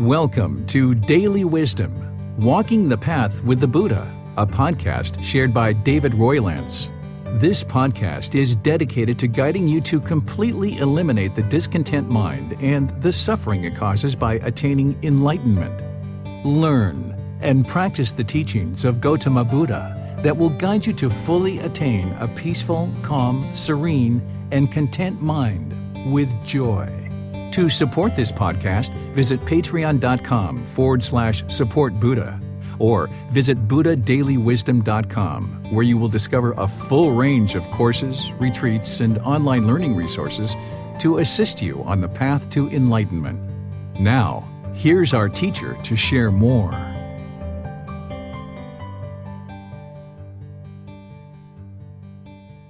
Welcome to Daily Wisdom, Walking the Path with the Buddha, a podcast shared by David Roylance. This podcast is dedicated to guiding you to completely eliminate the discontent mind and the suffering it causes by attaining enlightenment. Learn and practice the teachings of Gotama Buddha that will guide you to fully attain a peaceful, calm, serene, and content mind with joy. To support this podcast, visit patreon.com/support Buddha or visit buddhadailywisdom.com, where you will discover a full range of courses, retreats, and online learning resources to assist you on the path to enlightenment. Now, here's our teacher to share more.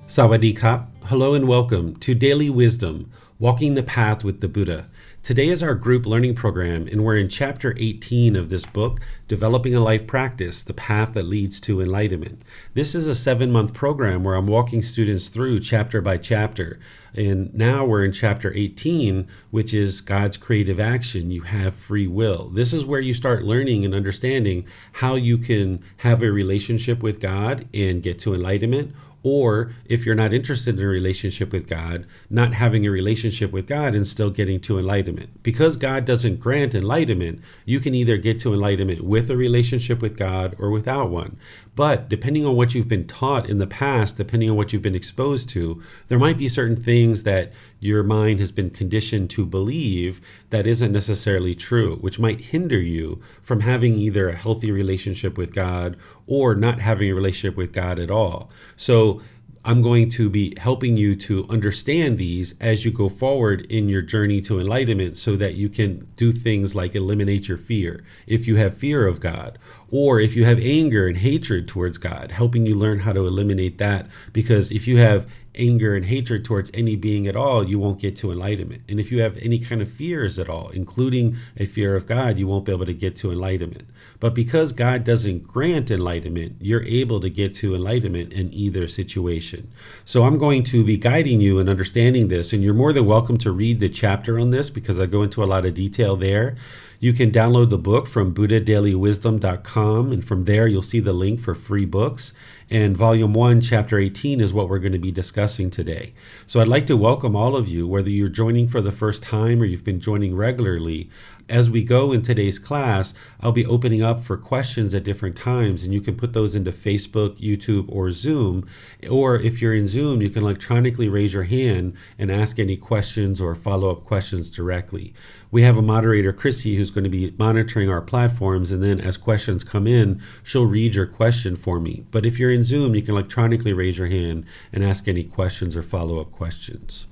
Sawadee Kap. Hello and welcome to Daily Wisdom, Walking the Path with the Buddha. Today is our group learning program, and we're in Chapter 18 of this book, Developing a Life Practice, The Path That Leads to Enlightenment. This is a 7-month program where I'm walking students through chapter by chapter. And now we're in Chapter 18, which is God's creative action. You have free will. This is where you start learning and understanding how you can have a relationship with God and get to enlightenment. Or if you're not interested in a relationship with God, not having a relationship with God and still getting to enlightenment. Because God doesn't grant enlightenment, you can either get to enlightenment with a relationship with God or without one. But depending on what you've been taught in the past, depending on what you've been exposed to, there might be certain things that your mind has been conditioned to believe that isn't necessarily true, which might hinder you from having either a healthy relationship with God or not having a relationship with God at all. So I'm going to be helping you to understand these as you go forward in your journey to enlightenment so that you can do things like eliminate your fear, if you have fear of God, or if you have anger and hatred towards God, helping you learn how to eliminate that, because if you have anger and hatred towards any being at all, you won't get to enlightenment. And if you have any kind of fears at all, including a fear of God, you won't be able to get to enlightenment. But because God doesn't grant enlightenment, you're able to get to enlightenment in either situation. So I'm going to be guiding you in understanding this, and you're more than welcome to read the chapter on this because I go into a lot of detail there. You can download the book from buddhadailywisdom.com, and from there you'll see the link for free books. And Volume 1, Chapter 18 is what we're going to be discussing today. So I'd like to welcome all of you, whether you're joining for the first time or you've been joining regularly. As we go in today's class, I'll be opening up for questions at different times, and you can put those into Facebook, YouTube, or Zoom. Or if you're in Zoom, you can electronically raise your hand and ask any questions or follow-up questions directly. We have a moderator, Chrissy, who's going to be monitoring our platforms, and then as questions come in, she'll read your question for me. But if you're in Zoom, you can electronically raise your hand and ask any questions or follow-up questions.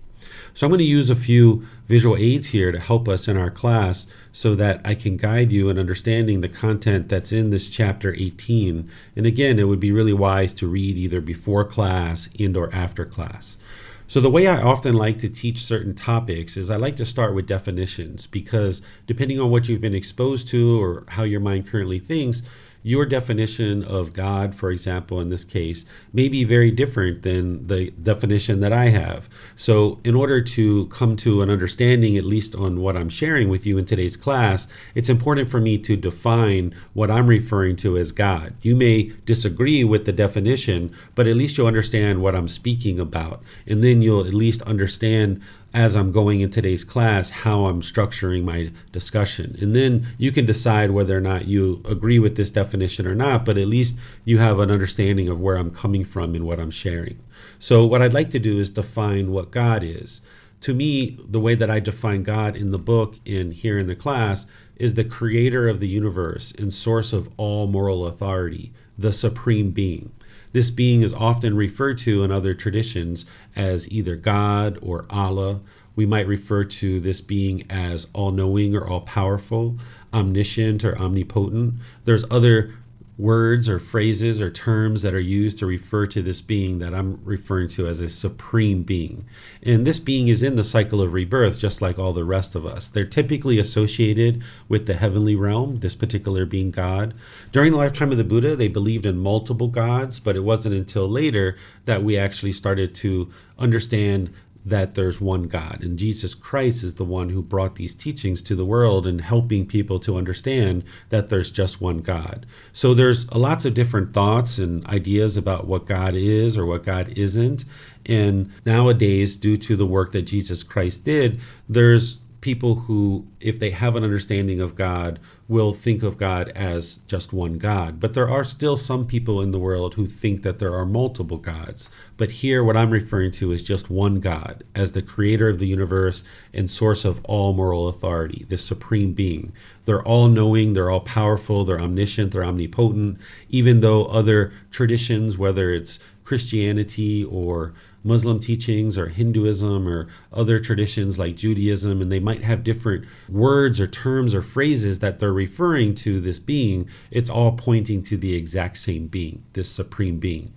So I'm going to use a few visual aids here to help us in our class so that I can guide you in understanding the content that's in this chapter 18. And again, it would be really wise to read either before class and or after class. So the way I often like to teach certain topics is I like to start with definitions, because depending on what you've been exposed to or how your mind currently thinks, your definition of God, for example, in this case, may be very different than the definition that I have. So in order to come to an understanding, at least on what I'm sharing with you in today's class, it's important for me to define what I'm referring to as God. You may disagree with the definition, but at least you'll understand what I'm speaking about. And then you'll at least understand as I'm going in today's class how I'm structuring my discussion. And then you can decide whether or not you agree with this definition or not, but at least you have an understanding of where I'm coming from and what I'm sharing. So what I'd like to do is define what God is. To me, the way that I define God in the book and here in the class is the creator of the universe and source of all moral authority, the supreme being. This being is often referred to in other traditions as either God or Allah. We might refer to this being as all-knowing or all-powerful, omniscient or omnipotent. There's other words or phrases or terms that are used to refer to this being that I'm referring to as a supreme being. And this being is in the cycle of rebirth, just like all the rest of us. They're typically associated with the heavenly realm, this particular being God. During the lifetime of the Buddha, they believed in multiple gods, but it wasn't until later that we actually started to understand that there's one God. And Jesus Christ is the one who brought these teachings to the world and helping people to understand that there's just one God. So there's lots of different thoughts and ideas about what God is or what God isn't. And nowadays, due to the work that Jesus Christ did, there's people who, if they have an understanding of God, will think of God as just one God. But there are still some people in the world who think that there are multiple gods. But here, what I'm referring to is just one God as the creator of the universe and source of all moral authority, the supreme being. They're all knowing, they're all powerful, they're omniscient, they're omnipotent, even though other traditions, whether it's Christianity or Muslim teachings or Hinduism or other traditions like Judaism, and they might have different words or terms or phrases that they're referring to this being, it's all pointing to the exact same being, this supreme being.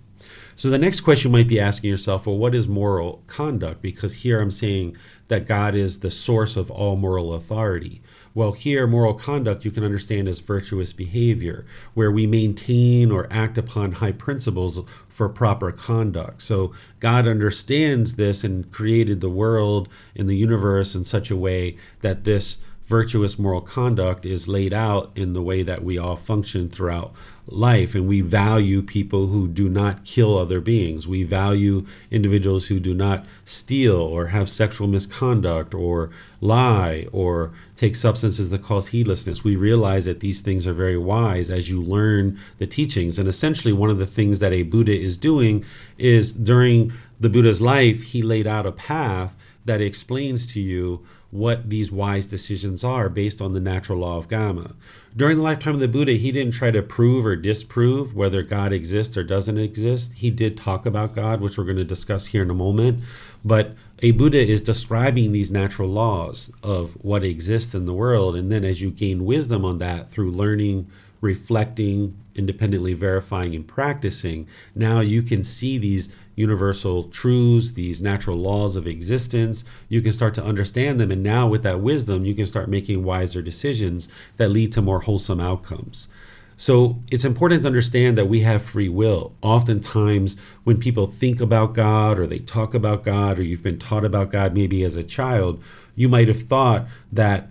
So the next question you might be asking yourself, well, what is moral conduct? Because here I'm saying that God is the source of all moral authority. Well, here, moral conduct you can understand as virtuous behavior, where we maintain or act upon high principles for proper conduct. So God understands this and created the world and the universe in such a way that this virtuous moral conduct is laid out in the way that we all function throughout life. And we value people who do not kill other beings. We value individuals who do not steal or have sexual misconduct or lie or take substances that cause heedlessness. We realize that these things are very wise as you learn the teachings. And essentially one of the things that a Buddha is doing is during the Buddha's life, he laid out a path that explains to you what these wise decisions are based on the natural law of karma. During the lifetime of the Buddha, he didn't try to prove or disprove whether God exists or doesn't exist. He did talk about God, which we're going to discuss here in a moment. But a Buddha is describing these natural laws of what exists in the world. And then as you gain wisdom on that through learning, reflecting, independently verifying, and practicing, now you can see these universal truths, these natural laws of existence. You can start to understand them. And now with that wisdom, you can start making wiser decisions that lead to more wholesome outcomes. So it's important to understand that we have free will. Oftentimes when people think about God or they talk about God or you've been taught about God maybe as a child, you might have thought that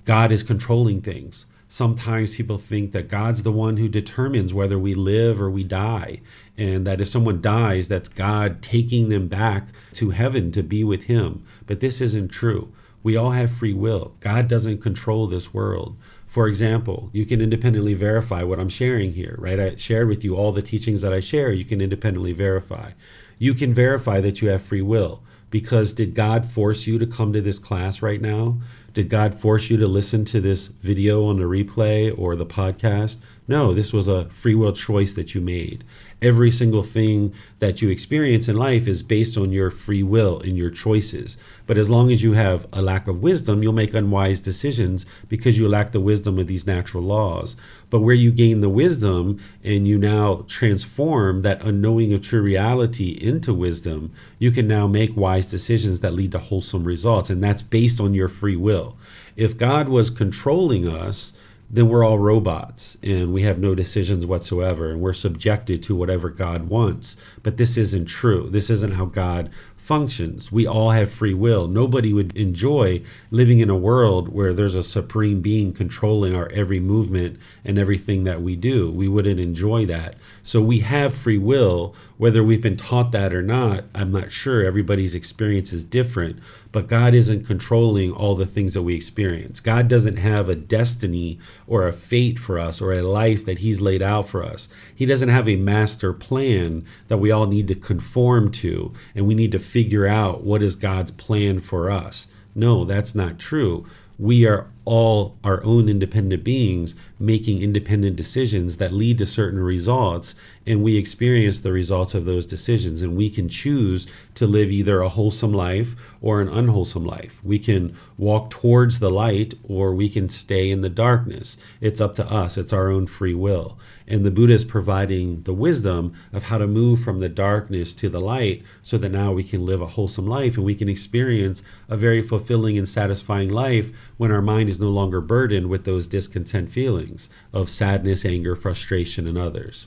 God is controlling things. Sometimes people think that God's the one who determines whether we live or we die, and that if someone dies, that's God taking them back to heaven to be with him. But this isn't true. We all have free will. God doesn't control this world. For example, you can independently verify what I'm sharing here, right? I shared with you all the teachings that I share. You can independently verify. You can verify that you have free will. Because did God force you to come to this class right now? Did God force you to listen to this video on the replay or the podcast? No, this was a free will choice that you made. Every single thing that you experience in life is based on your free will and your choices. But as long as you have a lack of wisdom, you'll make unwise decisions because you lack the wisdom of these natural laws. But where you gain the wisdom and you now transform that unknowing of true reality into wisdom, you can now make wise decisions that lead to wholesome results. And that's based on your free will. If God was controlling us, then we're all robots and we have no decisions whatsoever and we're subjected to whatever God wants. But this isn't true. This isn't how God functions. We all have free will. Nobody would enjoy living in a world where there's a supreme being controlling our every movement and everything that we do. We wouldn't enjoy that. So we have free will, whether we've been taught that or not. I'm not sure. Everybody's experience is different, but God isn't controlling all the things that we experience. God doesn't have a destiny or a fate for us or a life that he's laid out for us. He doesn't have a master plan that we all need to conform to, and we need to figure out what is God's plan for us. No, that's not true. We are all our own independent beings making independent decisions that lead to certain results, and we experience the results of those decisions, and we can choose to live either a wholesome life or an unwholesome life. We can walk towards the light or we can stay in the darkness. It's up to us. It's our own free will. And the Buddha is providing the wisdom of how to move from the darkness to the light so that now we can live a wholesome life and we can experience a very fulfilling and satisfying life when our mind is no longer burdened with those discontent feelings of sadness, anger, frustration, and others.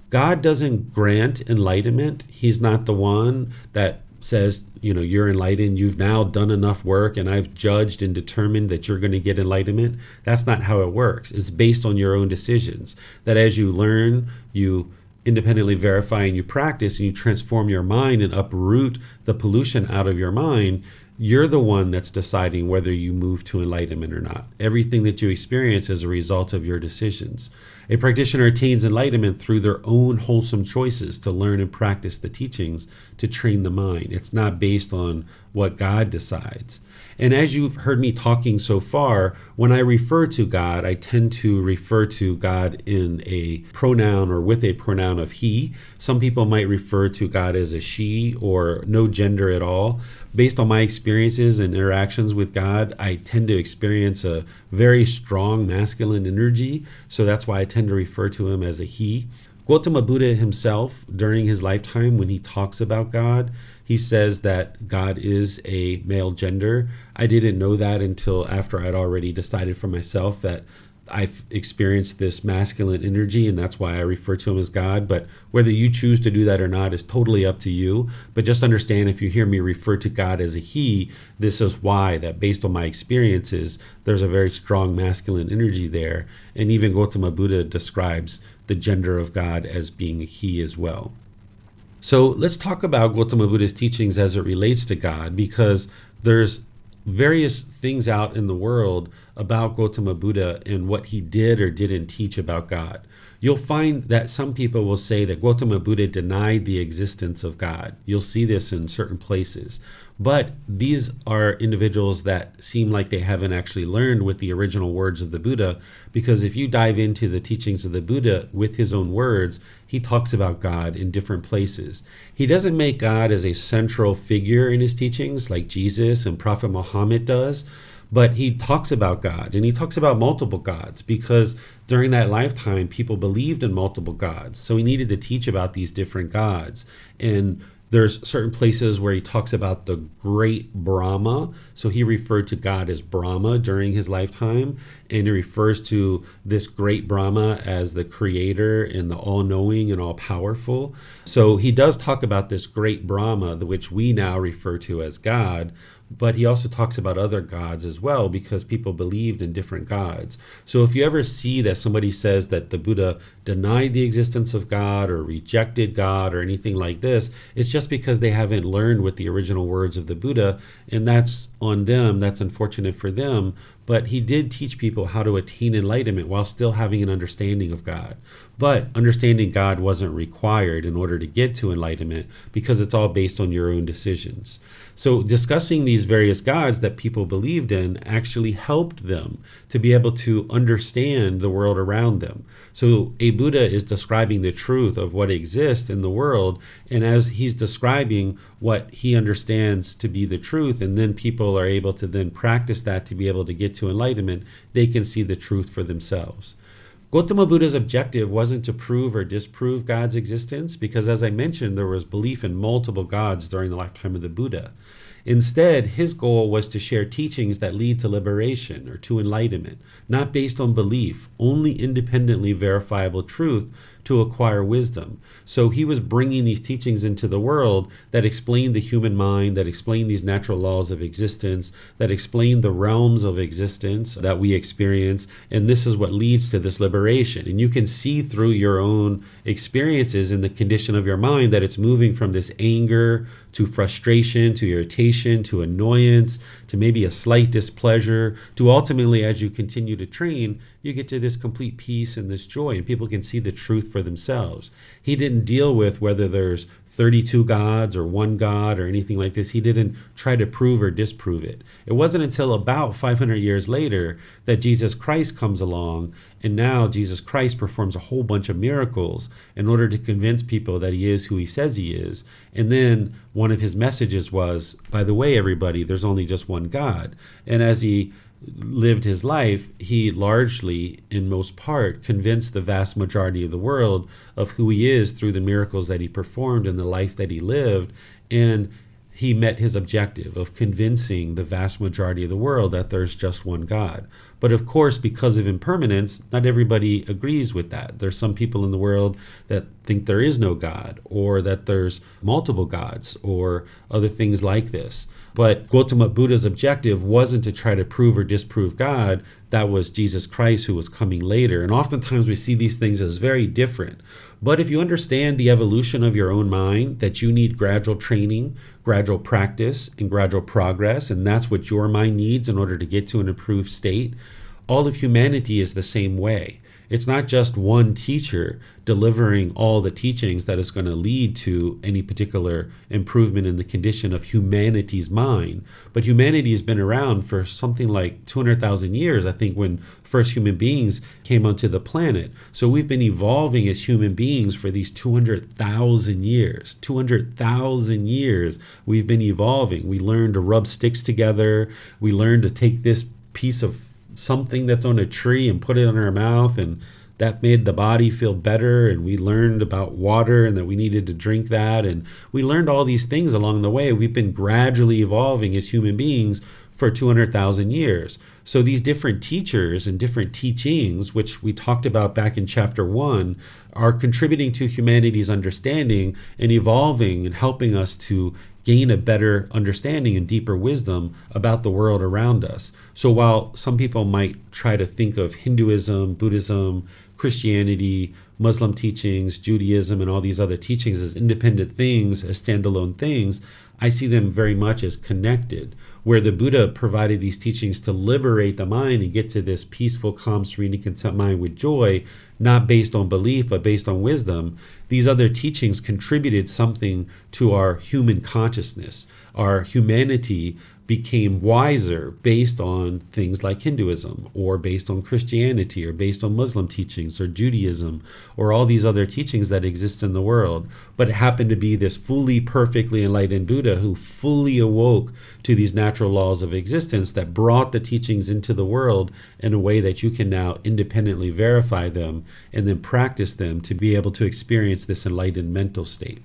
God doesn't grant enlightenment. He's not the one that says, you're enlightened, you've now done enough work, and I've judged and determined that you're going to get enlightenment. That's not how it works. It's based on your own decisions. That as you learn, you independently verify and you practice and you transform your mind and uproot the pollution out of your mind, you're the one that's deciding whether you move to enlightenment or not. Everything that you experience is a result of your decisions. A practitioner attains enlightenment through their own wholesome choices to learn and practice the teachings to train the mind. It's not based on what God decides. And as you've heard me talking so far, when I refer to God, I tend to refer to God in a pronoun or with a pronoun of he. Some people might refer to God as a she or no gender at all. Based on my experiences and interactions with God, I tend to experience a very strong masculine energy. So that's why I tend to refer to him as a he. Gotama Buddha himself, during his lifetime, when he talks about God, he says that God is a male gender. I didn't know that until after I'd already decided for myself that I've experienced this masculine energy, and that's why I refer to him as God. But whether you choose to do that or not is totally up to you. But just understand, if you hear me refer to God as a he, this is why, that based on my experiences, there's a very strong masculine energy there. And even Gotama Buddha describes the gender of God as being a he as well. So let's talk about Gotama Buddha's teachings as it relates to God, because there's various things out in the world about Gotama Buddha and what he did or didn't teach about God. You'll find that some people will say that Gotama Buddha denied the existence of God. You'll see this in certain places. But these are individuals that seem like they haven't actually learned with the original words of the Buddha, because if you dive into the teachings of the Buddha with his own words, he talks about God in different places. He doesn't make God as a central figure in his teachings like Jesus and Prophet Muhammad does, but he talks about God, and he talks about multiple gods, because during that lifetime, people believed in multiple gods. So he needed to teach about these different gods. And there's certain places where he talks about the great Brahma. So he referred to God as Brahma during his lifetime. And he refers to this great Brahma as the creator and the all-knowing and all-powerful. So he does talk about this great Brahma, which we now refer to as God. But he also talks about other gods as well, because people believed in different gods. So if you ever see that somebody says that the Buddha denied the existence of God or rejected God or anything like this, it's just because they haven't learned with the original words of the Buddha, and that's on them. That's unfortunate for them. But he did teach people how to attain enlightenment while still having an understanding of God. But understanding God wasn't required in order to get to enlightenment, because it's all based on your own decisions. So discussing these various gods that people believed in actually helped them to be able to understand the world around them. So a Buddha is describing the truth of what exists in the world, and as he's describing what he understands to be the truth, and then people are able to then practice that to be able to get to enlightenment, they can see the truth for themselves. Gotama Buddha's objective wasn't to prove or disprove God's existence, because as I mentioned, there was belief in multiple gods during the lifetime of the Buddha. Instead, his goal was to share teachings that lead to liberation or to enlightenment, not based on belief, only independently verifiable truth to acquire wisdom. So he was bringing these teachings into the world that explained the human mind, that explained these natural laws of existence, that explained the realms of existence that we experience. And this is what leads to this liberation. And you can see through your own experiences in the condition of your mind that it's moving from this anger to frustration, to irritation, to annoyance, to maybe a slight displeasure, to ultimately, as you continue to train, you get to this complete peace and this joy, and people can see the truth for themselves. He didn't deal with whether there's 32 gods or one God or anything like this. He didn't try to prove or disprove it. It wasn't until about 500 years later that Jesus Christ comes along, and now Jesus Christ performs a whole bunch of miracles in order to convince people that he is who he says he is. And then one of his messages was, by the way, everybody, there's only just one God. And as he lived his life, he largely, in most part, convinced the vast majority of the world of who he is through the miracles that he performed and the life that he lived. And he met his objective of convincing the vast majority of the world that there's just one God. But of course, because of impermanence, not everybody agrees with that. There's some people in the world that think there is no God, or that there's multiple gods, or other things like this. But Gotama Buddha's objective wasn't to try to prove or disprove God. That was Jesus Christ, who was coming later. And oftentimes we see these things as very different. But if you understand the evolution of your own mind, that you need gradual training, gradual practice, and gradual progress, and that's what your mind needs in order to get to an improved state, all of humanity is the same way. It's not just one teacher delivering all the teachings that is going to lead to any particular improvement in the condition of humanity's mind. But humanity has been around for something like 200,000 years, I think, when first human beings came onto the planet. So we've been evolving as human beings for these 200,000 years. 200,000 years we've been evolving. We learned to rub sticks together. We learned to take this piece of something that's on a tree and put it in our mouth, and that made the body feel better. And we learned about water and that we needed to drink that, and we learned all these things along the way. We've been gradually evolving as human beings for 200,000 years. So these different teachers and different teachings, which we talked about back in chapter 1, are contributing to humanity's understanding and evolving and helping us to gain a better understanding and deeper wisdom about the world around us. So while some people might try to think of Hinduism, Buddhism, Christianity, Muslim teachings, Judaism, and all these other teachings as independent things, as standalone things, I see them very much as connected, where the Buddha provided these teachings to liberate the mind and get to this peaceful, calm, serene, and content mind with joy, not based on belief, but based on wisdom. These other teachings contributed something to our human consciousness. Our humanity became wiser based on things like Hinduism, or based on Christianity, or based on Muslim teachings, or Judaism, or all these other teachings that exist in the world. But it happened to be this fully, perfectly enlightened Buddha who fully awoke to these natural laws of existence that brought the teachings into the world in a way that you can now independently verify them and then practice them to be able to experience this enlightened mental state.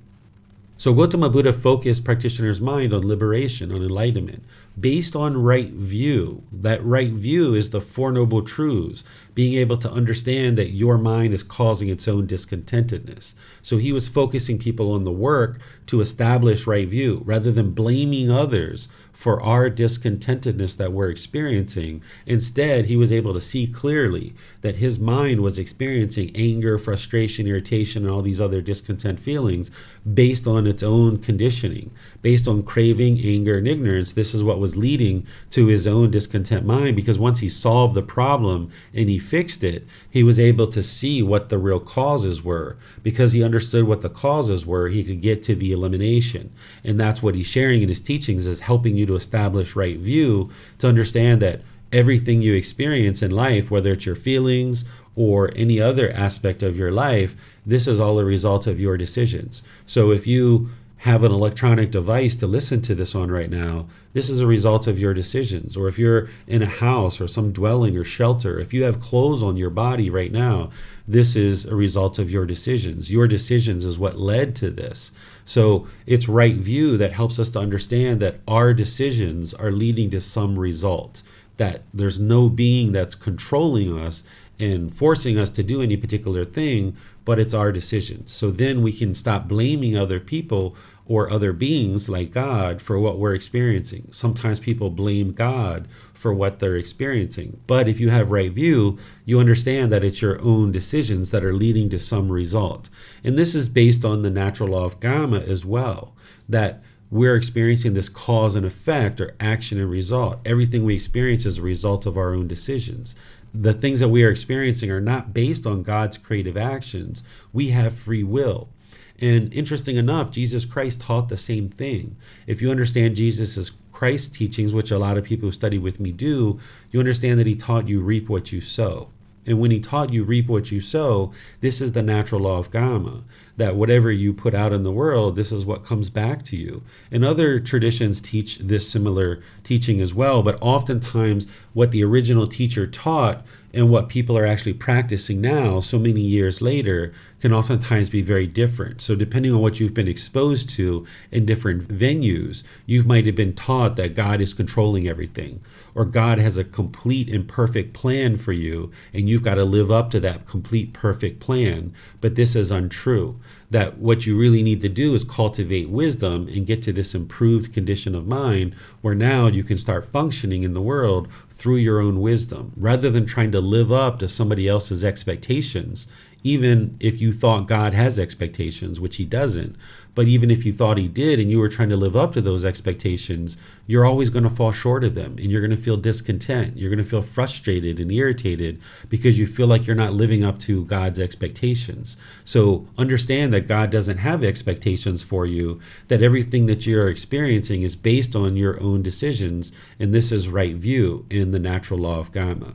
So Gotama Buddha focused practitioners' mind on liberation, on enlightenment, based on right view. That right view is the Four Noble Truths, being able to understand that your mind is causing its own discontentedness. So he was focusing people on the work to establish right view, rather than blaming others for our discontentedness that we're experiencing. Instead, he was able to see clearly that his mind was experiencing anger, frustration, irritation, and all these other discontent feelings based on its own conditioning, based on craving, anger, and ignorance. This is what was leading to his own discontent mind, because once he solved the problem and he fixed it, he was able to see what the real causes were. Because he understood what the causes were, he could get to the elimination. And that's what he's sharing in his teachings, is helping you to establish right view, to understand that everything you experience in life, whether it's your feelings or any other aspect of your life, this is all a result of your decisions. So if you have an electronic device to listen to this on right now, this is a result of your decisions. Or if you're in a house or some dwelling or shelter, if you have clothes on your body right now, this is a result of your decisions. Your decisions is what led to this. So it's right view that helps us to understand that our decisions are leading to some result, that there's no being that's controlling us and forcing us to do any particular thing, but it's our decisions. So then we can stop blaming other people or other beings like God for what we're experiencing. Sometimes people blame God for what they're experiencing. But if you have right view, you understand that it's your own decisions that are leading to some result. And this is based on the natural law of karma as well, that we're experiencing this cause and effect, or action and result. Everything we experience is a result of our own decisions. The things that we are experiencing are not based on God's creative actions. We have free will. And interesting enough, Jesus Christ taught the same thing. If you understand Jesus' Christ's teachings, which a lot of people who study with me do, you understand that he taught you reap what you sow. And when he taught you reap what you sow, this is the natural law of Gotama, that whatever you put out in the world, this is what comes back to you. And other traditions teach this similar teaching as well, but oftentimes what the original teacher taught and what people are actually practicing now, so many years later, can oftentimes be very different. So depending on what you've been exposed to in different venues, you might have been taught that God is controlling everything, or God has a complete and perfect plan for you, and you've got to live up to that complete, perfect plan. But this is untrue. That what you really need to do is cultivate wisdom and get to this improved condition of mind where now you can start functioning in the world through your own wisdom, rather than trying to live up to somebody else's expectations. Even if you thought God has expectations, which he doesn't, but even if you thought he did and you were trying to live up to those expectations, you're always going to fall short of them, and you're going to feel discontent. You're going to feel frustrated and irritated because you feel like you're not living up to God's expectations. So understand that God doesn't have expectations for you, that everything that you're experiencing is based on your own decisions, and this is right view in the natural law of Gotama.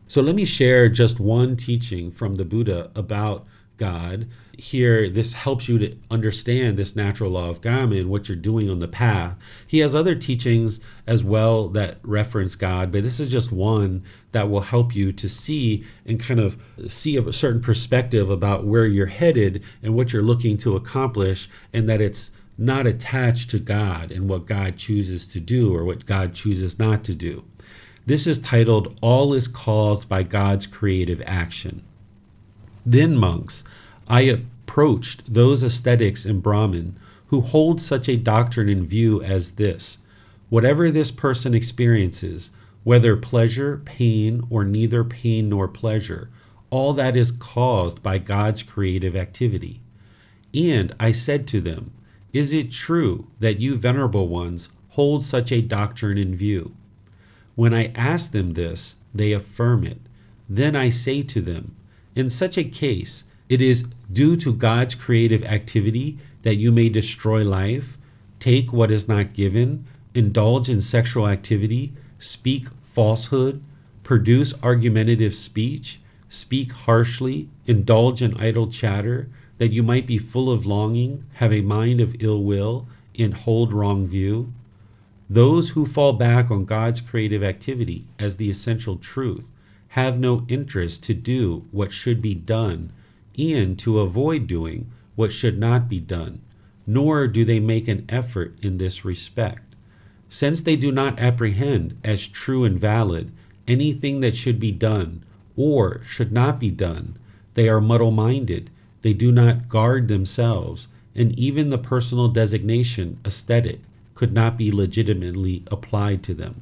So let me share just one teaching from the Buddha about God. Here, this helps you to understand this natural law of Gotama and what you're doing on the path. He has other teachings as well that reference God, but this is just one that will help you to see and kind of see a certain perspective about where you're headed and what you're looking to accomplish, and that it's not attached to God and what God chooses to do or what God chooses not to do. This is titled, All is Caused by God's Creative Action. Then, monks, I approached those ascetics and Brahmin who hold such a doctrine in view as this: whatever this person experiences, whether pleasure, pain, or neither pain nor pleasure, all that is caused by God's creative activity. And I said to them, is it true that you venerable ones hold such a doctrine in view? When I ask them this, they affirm it. Then I say to them, in such a case, it is due to God's creative activity that you may destroy life, take what is not given, indulge in sexual activity, speak falsehood, produce argumentative speech, speak harshly, indulge in idle chatter, that you might be full of longing, have a mind of ill will, and hold wrong view. Those who fall back on God's creative activity as the essential truth have no interest to do what should be done and to avoid doing what should not be done, nor do they make an effort in this respect. Since they do not apprehend as true and valid anything that should be done or should not be done, they are muddle-minded, they do not guard themselves, and even the personal designation aesthetic could not be legitimately applied to them.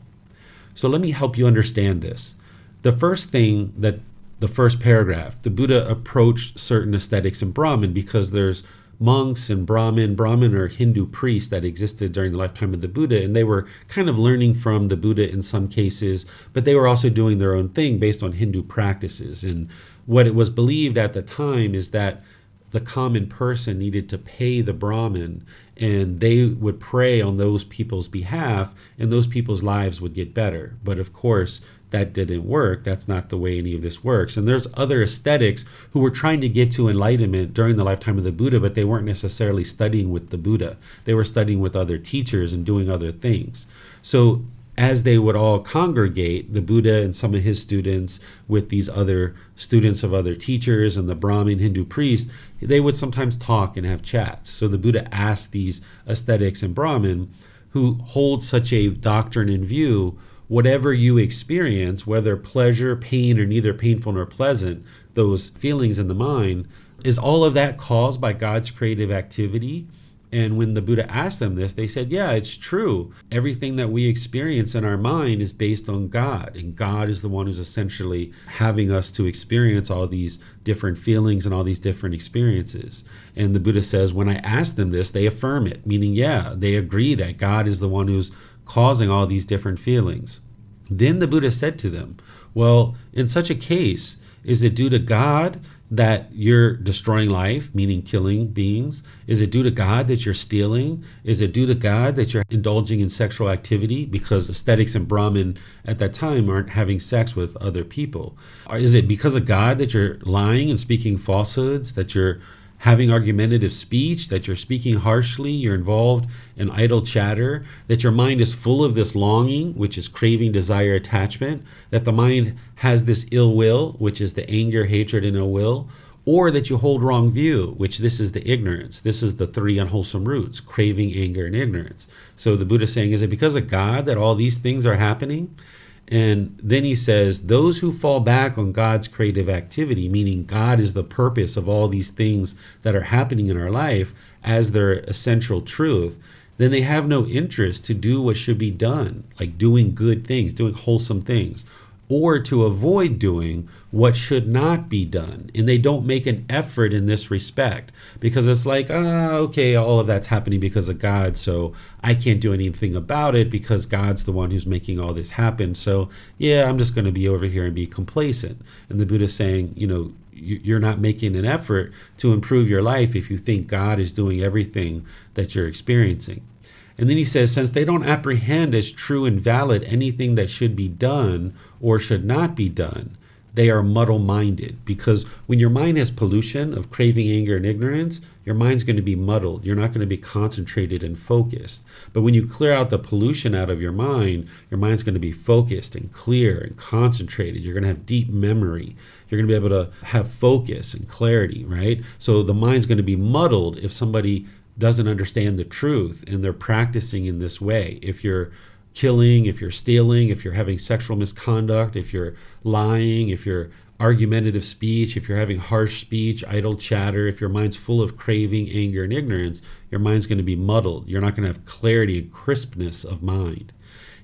So let me help you understand this. The first thing that the first paragraph, the Buddha approached certain ascetics and Brahmin because there's monks and Brahmin. Brahmin are Hindu priests that existed during the lifetime of the Buddha, and they were kind of learning from the Buddha in some cases, but they were also doing their own thing based on Hindu practices. And what it was believed at the time is that the common person needed to pay the Brahmin, and they would pray on those people's behalf, and those people's lives would get better. But of course, that didn't work. That's not the way any of this works. And there's other ascetics who were trying to get to enlightenment during the lifetime of the Buddha, but they weren't necessarily studying with the Buddha. They were studying with other teachers and doing other things. So as they would all congregate, the Buddha and some of his students with these other students of other teachers and the Brahmin Hindu priests, they would sometimes talk and have chats. So the Buddha asked these ascetics and Brahmin who hold such a doctrine in view, whatever you experience, whether pleasure, pain, or neither painful nor pleasant, those feelings in the mind, is all of that caused by God's creative activity? And when the Buddha asked them this, they said, yeah, it's true. Everything that we experience in our mind is based on God. And God is the one who's essentially having us to experience all these different feelings and all these different experiences. And the Buddha says, when I ask them this, they affirm it, meaning, yeah, they agree that God is the one who's causing all these different feelings. Then the Buddha said to them, well, in such a case, is it due to God that you're destroying life, meaning killing beings? Is it due to God that you're stealing? Is it due to God that you're indulging in sexual activity? Because ascetics and Brahmin at that time aren't having sex with other people. Or is it because of God that you're lying and speaking falsehoods, that you're having argumentative speech, that you're speaking harshly, you're involved in idle chatter, that your mind is full of this longing, which is craving, desire, attachment, that the mind has this ill will, which is the anger, hatred, and ill will, or that you hold wrong view, which this is the ignorance. This is the three unwholesome roots: craving, anger, and ignorance. So the Buddha is saying, is it because of God that all these things are happening? And then he says, those who fall back on God's creative activity, meaning God is the purpose of all these things that are happening in our life as their essential truth, then they have no interest to do what should be done, like doing good things, doing wholesome things, or to avoid doing what should not be done. And they don't make an effort in this respect because it's like, okay, all of that's happening because of God, so I can't do anything about it because God's the one who's making all this happen. So yeah, I'm just going to be over here and be complacent. And the Buddha's saying, you're not making an effort to improve your life if you think God is doing everything that you're experiencing. And then he says, since they don't apprehend as true and valid anything that should be done or should not be done, they are muddle-minded. Because when your mind has pollution of craving, anger, and ignorance, your mind's going to be muddled. You're not going to be concentrated and focused. But when you clear out the pollution out of your mind's going to be focused and clear and concentrated. You're going to have deep memory. You're going to be able to have focus and clarity, right? So the mind's going to be muddled if somebody doesn't understand the truth and they're practicing in this way. If you're killing, if you're stealing, if you're having sexual misconduct, if you're lying, if you're argumentative speech, if you're having harsh speech, idle chatter, if your mind's full of craving, anger, and ignorance, your mind's going to be muddled. You're not going to have clarity and crispness of mind.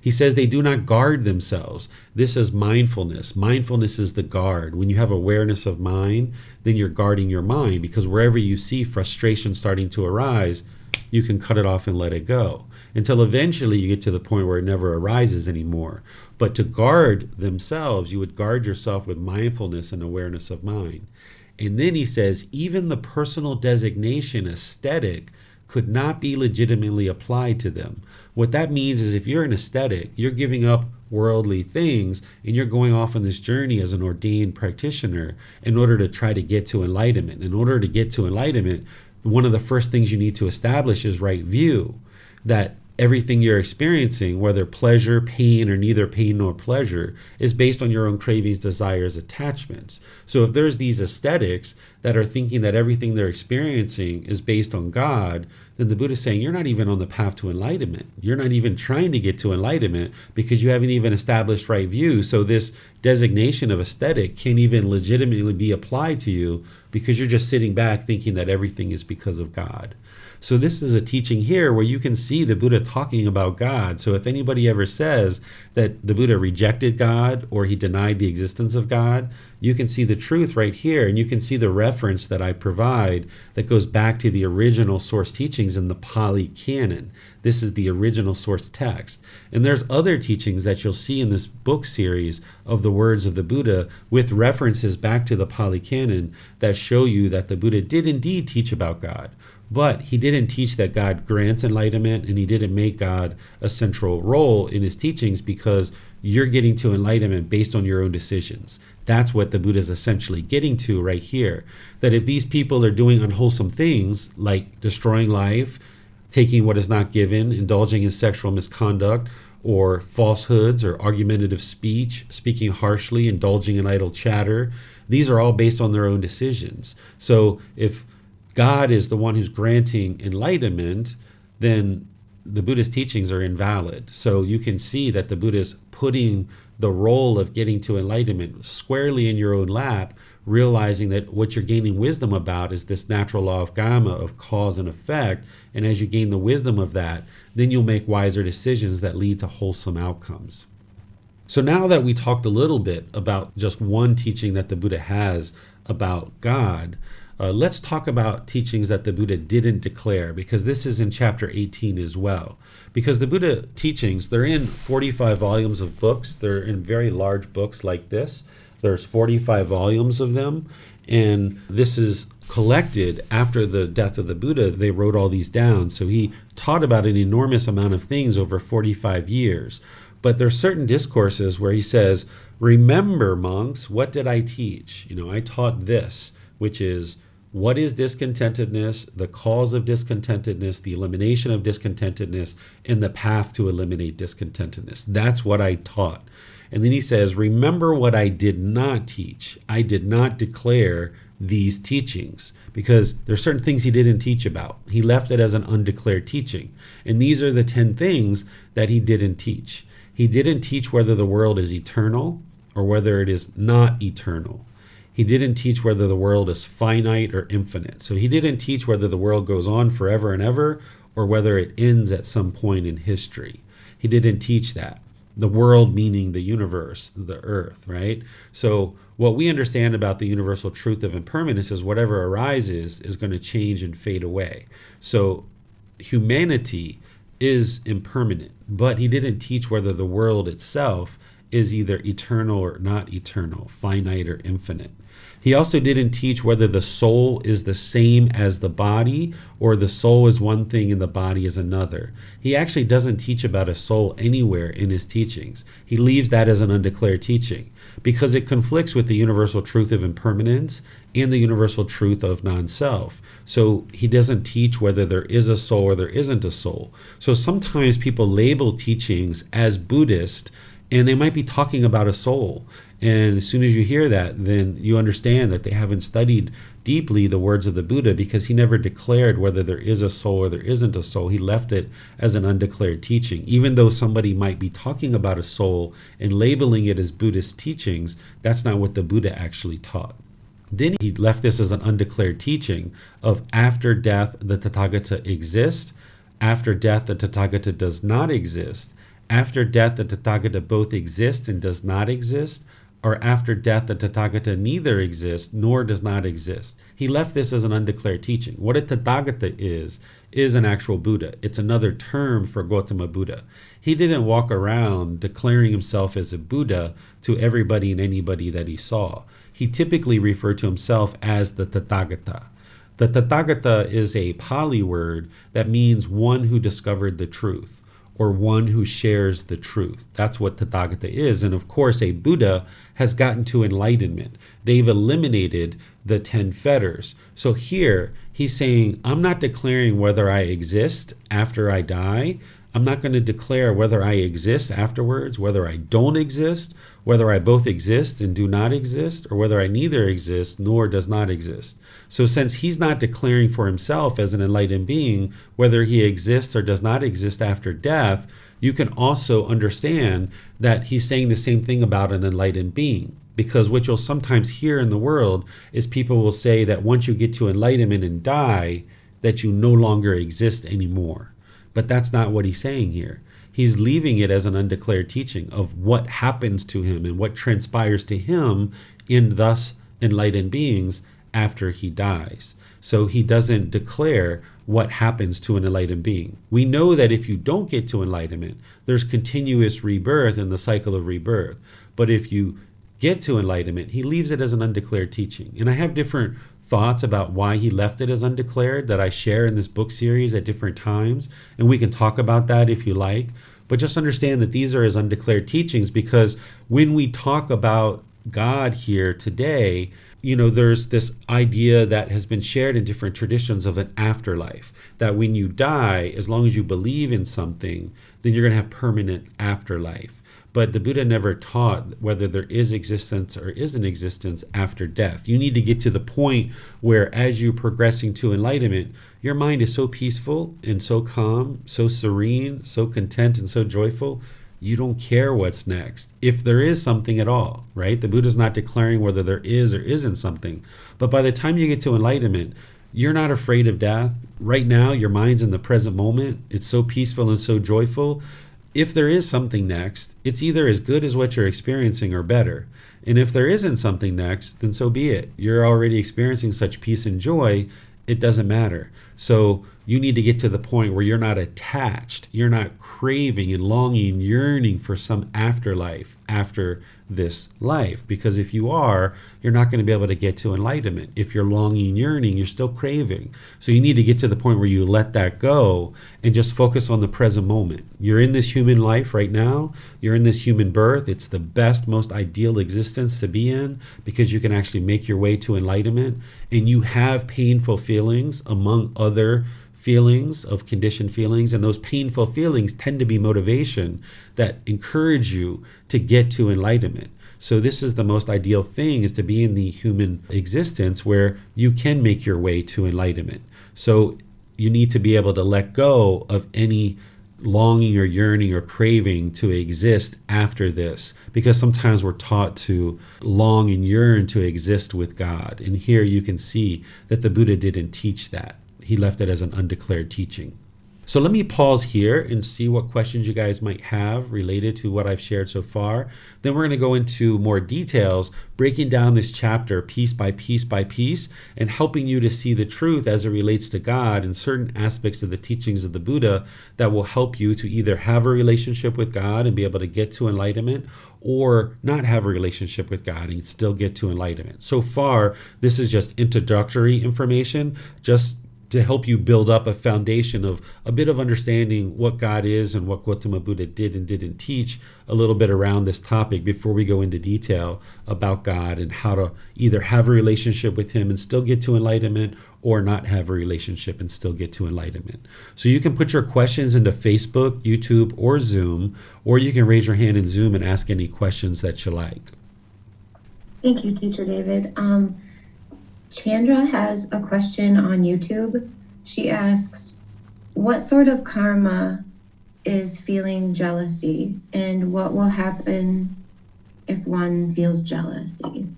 He says they do not guard themselves. This is mindfulness. Mindfulness is the guard. When you have awareness of mind, then you're guarding your mind, because wherever you see frustration starting to arise, you can cut it off and let it go until eventually you get to the point where it never arises anymore. But to guard themselves, you would guard yourself with mindfulness and awareness of mind. And then he says, even the personal designation aesthetic could not be legitimately applied to them. What that means is if you're an ascetic, you're giving up worldly things and you're going off on this journey as an ordained practitioner in order to try to get to enlightenment. In order to get to enlightenment, one of the first things you need to establish is right view, that everything you're experiencing, whether pleasure, pain, or neither pain nor pleasure, is based on your own cravings, desires, attachments. So if there's these ascetics that are thinking that everything they're experiencing is based on God, then the Buddha is saying you're not even on the path to enlightenment. You're not even trying to get to enlightenment because you haven't even established right view. So this designation of ascetic can't even legitimately be applied to you because you're just sitting back thinking that everything is because of God. So this is a teaching here where you can see the Buddha talking about God. So if anybody ever says that the Buddha rejected God or he denied the existence of God, you can see the truth right here, and you can see the reference that I provide that goes back to the original source teachings in the Pali Canon. This is the original source text. And there's other teachings that you'll see in this book series of the words of the Buddha with references back to the Pali Canon that show you that the Buddha did indeed teach about God. But he didn't teach that God grants enlightenment, and he didn't make God a central role in his teachings because you're getting to enlightenment based on your own decisions. That's what the Buddha is essentially getting to right here. That if these people are doing unwholesome things like destroying life, taking what is not given, indulging in sexual misconduct, or falsehoods, or argumentative speech, speaking harshly, indulging in idle chatter, these are all based on their own decisions. So if God is the one who's granting enlightenment, then the Buddha's teachings are invalid. So you can see that the Buddha is putting the role of getting to enlightenment squarely in your own lap, realizing that what you're gaining wisdom about is this natural law of karma, of cause and effect. And as you gain the wisdom of that, then you'll make wiser decisions that lead to wholesome outcomes. So now that we talked a little bit about just one teaching that the Buddha has about God, let's talk about teachings that the Buddha didn't declare, because this is in chapter 18 as well. Because the Buddha teachings, they're in 45 volumes of books. They're in very large books like this. There's 45 volumes of them. And this is collected after the death of the Buddha. They wrote all these down. So he taught about an enormous amount of things over 45 years. But there's certain discourses where he says, remember, monks, what did I teach? I taught this, which is, what is discontentedness, the cause of discontentedness, the elimination of discontentedness, and the path to eliminate discontentedness. That's what I taught. And then he says, remember what I did not teach. I did not declare these teachings, because there's certain things he didn't teach about. He left it as an undeclared teaching. And these are the 10 things that he didn't teach. He didn't teach whether the world is eternal or whether it is not eternal. He didn't teach whether the world is finite or infinite. So he didn't teach whether the world goes on forever and ever or whether it ends at some point in history. He didn't teach that. The world meaning the universe, the earth, right? So what we understand about the universal truth of impermanence is whatever arises is going to change and fade away. So humanity is impermanent, but he didn't teach whether the world itself is either eternal or not eternal, finite or infinite. He also didn't teach whether the soul is the same as the body or the soul is one thing and the body is another. He actually doesn't teach about a soul anywhere in his teachings. He leaves that as an undeclared teaching because it conflicts with the universal truth of impermanence and the universal truth of non-self. So he doesn't teach whether there is a soul or there isn't a soul. So sometimes people label teachings as Buddhist and they might be talking about a soul. And as soon as you hear that, then you understand that they haven't studied deeply the words of the Buddha, because he never declared whether there is a soul or there isn't a soul. He left it as an undeclared teaching. Even though somebody might be talking about a soul and labeling it as Buddhist teachings, that's not what the Buddha actually taught. Then he left this as an undeclared teaching of after death, the Tathagata exists. After death, the Tathagata does not exist. After death, the Tathagata both exists and does not exist. Or after death, the Tathagata neither exists nor does not exist. He left this as an undeclared teaching. What a Tathagata is an actual Buddha. It's another term for Gotama Buddha. He didn't walk around declaring himself as a Buddha to everybody and anybody that he saw. He typically referred to himself as the Tathagata. The Tathagata is a Pali word that means one who discovered the truth, or one who shares the truth. That's what Tathagata is. And of course, a Buddha has gotten to enlightenment. They've eliminated the 10 fetters. So here, he's saying, I'm not declaring whether I exist after I die. I'm not going to declare whether I exist afterwards, whether I don't exist, whether I both exist and do not exist, or whether I neither exist nor does not exist. So since he's not declaring for himself as an enlightened being whether he exists or does not exist after death, you can also understand that he's saying the same thing about an enlightened being. Because what you'll sometimes hear in the world is people will say that once you get to enlightenment and die, that you no longer exist anymore. But that's not what he's saying here. He's leaving it as an undeclared teaching of what happens to him and what transpires to him in thus enlightened beings after he dies. So he doesn't declare what happens to an enlightened being. We know that if you don't get to enlightenment, there's continuous rebirth in the cycle of rebirth. But if you get to enlightenment, he leaves it as an undeclared teaching. And I have different thoughts about why he left it as undeclared that I share in this book series at different times, and we can talk about that if you like. But just understand that these are his undeclared teachings, because when we talk about God here today, there's this idea that has been shared in different traditions of an afterlife, that when you die, as long as you believe in something, then you're going to have permanent afterlife. But the Buddha never taught whether there is existence or isn't existence after death. You need to get to the point where, as you're progressing to enlightenment, your mind is so peaceful and so calm, so serene, so content and so joyful, you don't care what's next, if there is something at all, right? The Buddha's not declaring whether there is or isn't something. But by the time you get to enlightenment, you're not afraid of death. Right now, your mind's in the present moment. It's so peaceful and so joyful. If there is something next, it's either as good as what you're experiencing or better. And if there isn't something next, then so be it. You're already experiencing such peace and joy, it doesn't matter. So you need to get to the point where you're not attached, you're not craving and longing, yearning for some afterlife after this life. Because if you are, you're not going to be able to get to enlightenment. If you're longing, yearning, you're still craving. So you need to get to the point where you let that go and just focus on the present moment. You're in this human life right now. You're in this human birth. It's the best, most ideal existence to be in, because you can actually make your way to enlightenment, and you have painful feelings among other feelings of conditioned feelings, and those painful feelings tend to be motivation that encourage you to get to enlightenment. So this is the most ideal thing, is to be in the human existence where you can make your way to enlightenment. So you need to be able to let go of any longing or yearning or craving to exist after this, because sometimes we're taught to long and yearn to exist with God. And here you can see that the Buddha didn't teach that. He left it as an undeclared teaching. So let me pause here and see what questions you guys might have related to what I've shared so far. Then we're going to go into more details, breaking down this chapter piece by piece by piece, and helping you to see the truth as it relates to God and certain aspects of the teachings of the Buddha that will help you to either have a relationship with God and be able to get to enlightenment, or not have a relationship with God and still get to enlightenment. So far, this is just introductory information, just to help you build up a foundation of a bit of understanding what God is and what Gotama Buddha did and didn't teach, a little bit around this topic before we go into detail about God and how to either have a relationship with him and still get to enlightenment, or not have a relationship and still get to enlightenment. So you can put your questions into Facebook, YouTube, or Zoom, or you can raise your hand in Zoom and ask any questions that you like. Thank you, Teacher David. Chandra has a question on YouTube. She asks, what sort of karma is feeling jealousy, and what will happen if one feels jealousy?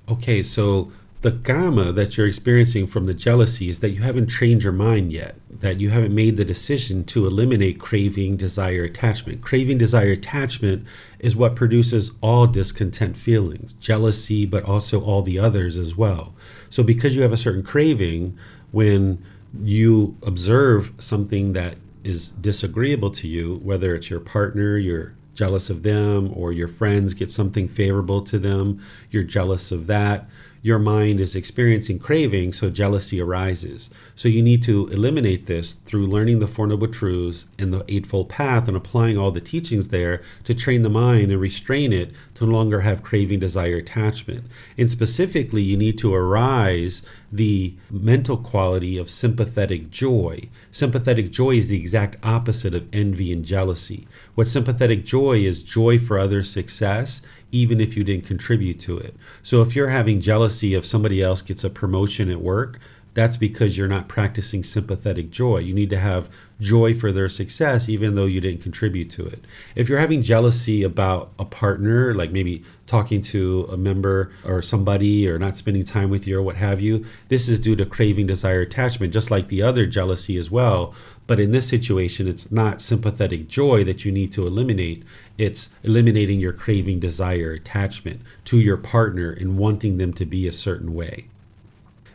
Okay, so the karma that you're experiencing from the jealousy is that you haven't trained your mind yet, that you haven't made the decision to eliminate craving, desire, attachment. Craving, desire, attachment is what produces all discontent feelings, jealousy, but also all the others as well. So because you have a certain craving, when you observe something that is disagreeable to you, whether it's your partner, you're jealous of them, or your friends get something favorable to them, you're jealous of that, your mind is experiencing craving, so jealousy arises. So you need to eliminate this through learning the Four Noble Truths and the Eightfold Path and applying all the teachings there to train the mind and restrain it to no longer have craving, desire, attachment. And specifically, you need to arise the mental quality of sympathetic joy. Sympathetic joy is the exact opposite of envy and jealousy. What sympathetic joy is, joy for others' success, even if you didn't contribute to it. So if you're having jealousy if somebody else gets a promotion at work, that's because you're not practicing sympathetic joy. You need to have joy for their success, even though you didn't contribute to it. If you're having jealousy about a partner, like maybe talking to a member or somebody, or not spending time with you or what have you, this is due to craving, desire, attachment, just like the other jealousy as well. But in this situation, it's not sympathetic joy that you need to eliminate. It's eliminating your craving, desire, attachment to your partner and wanting them to be a certain way.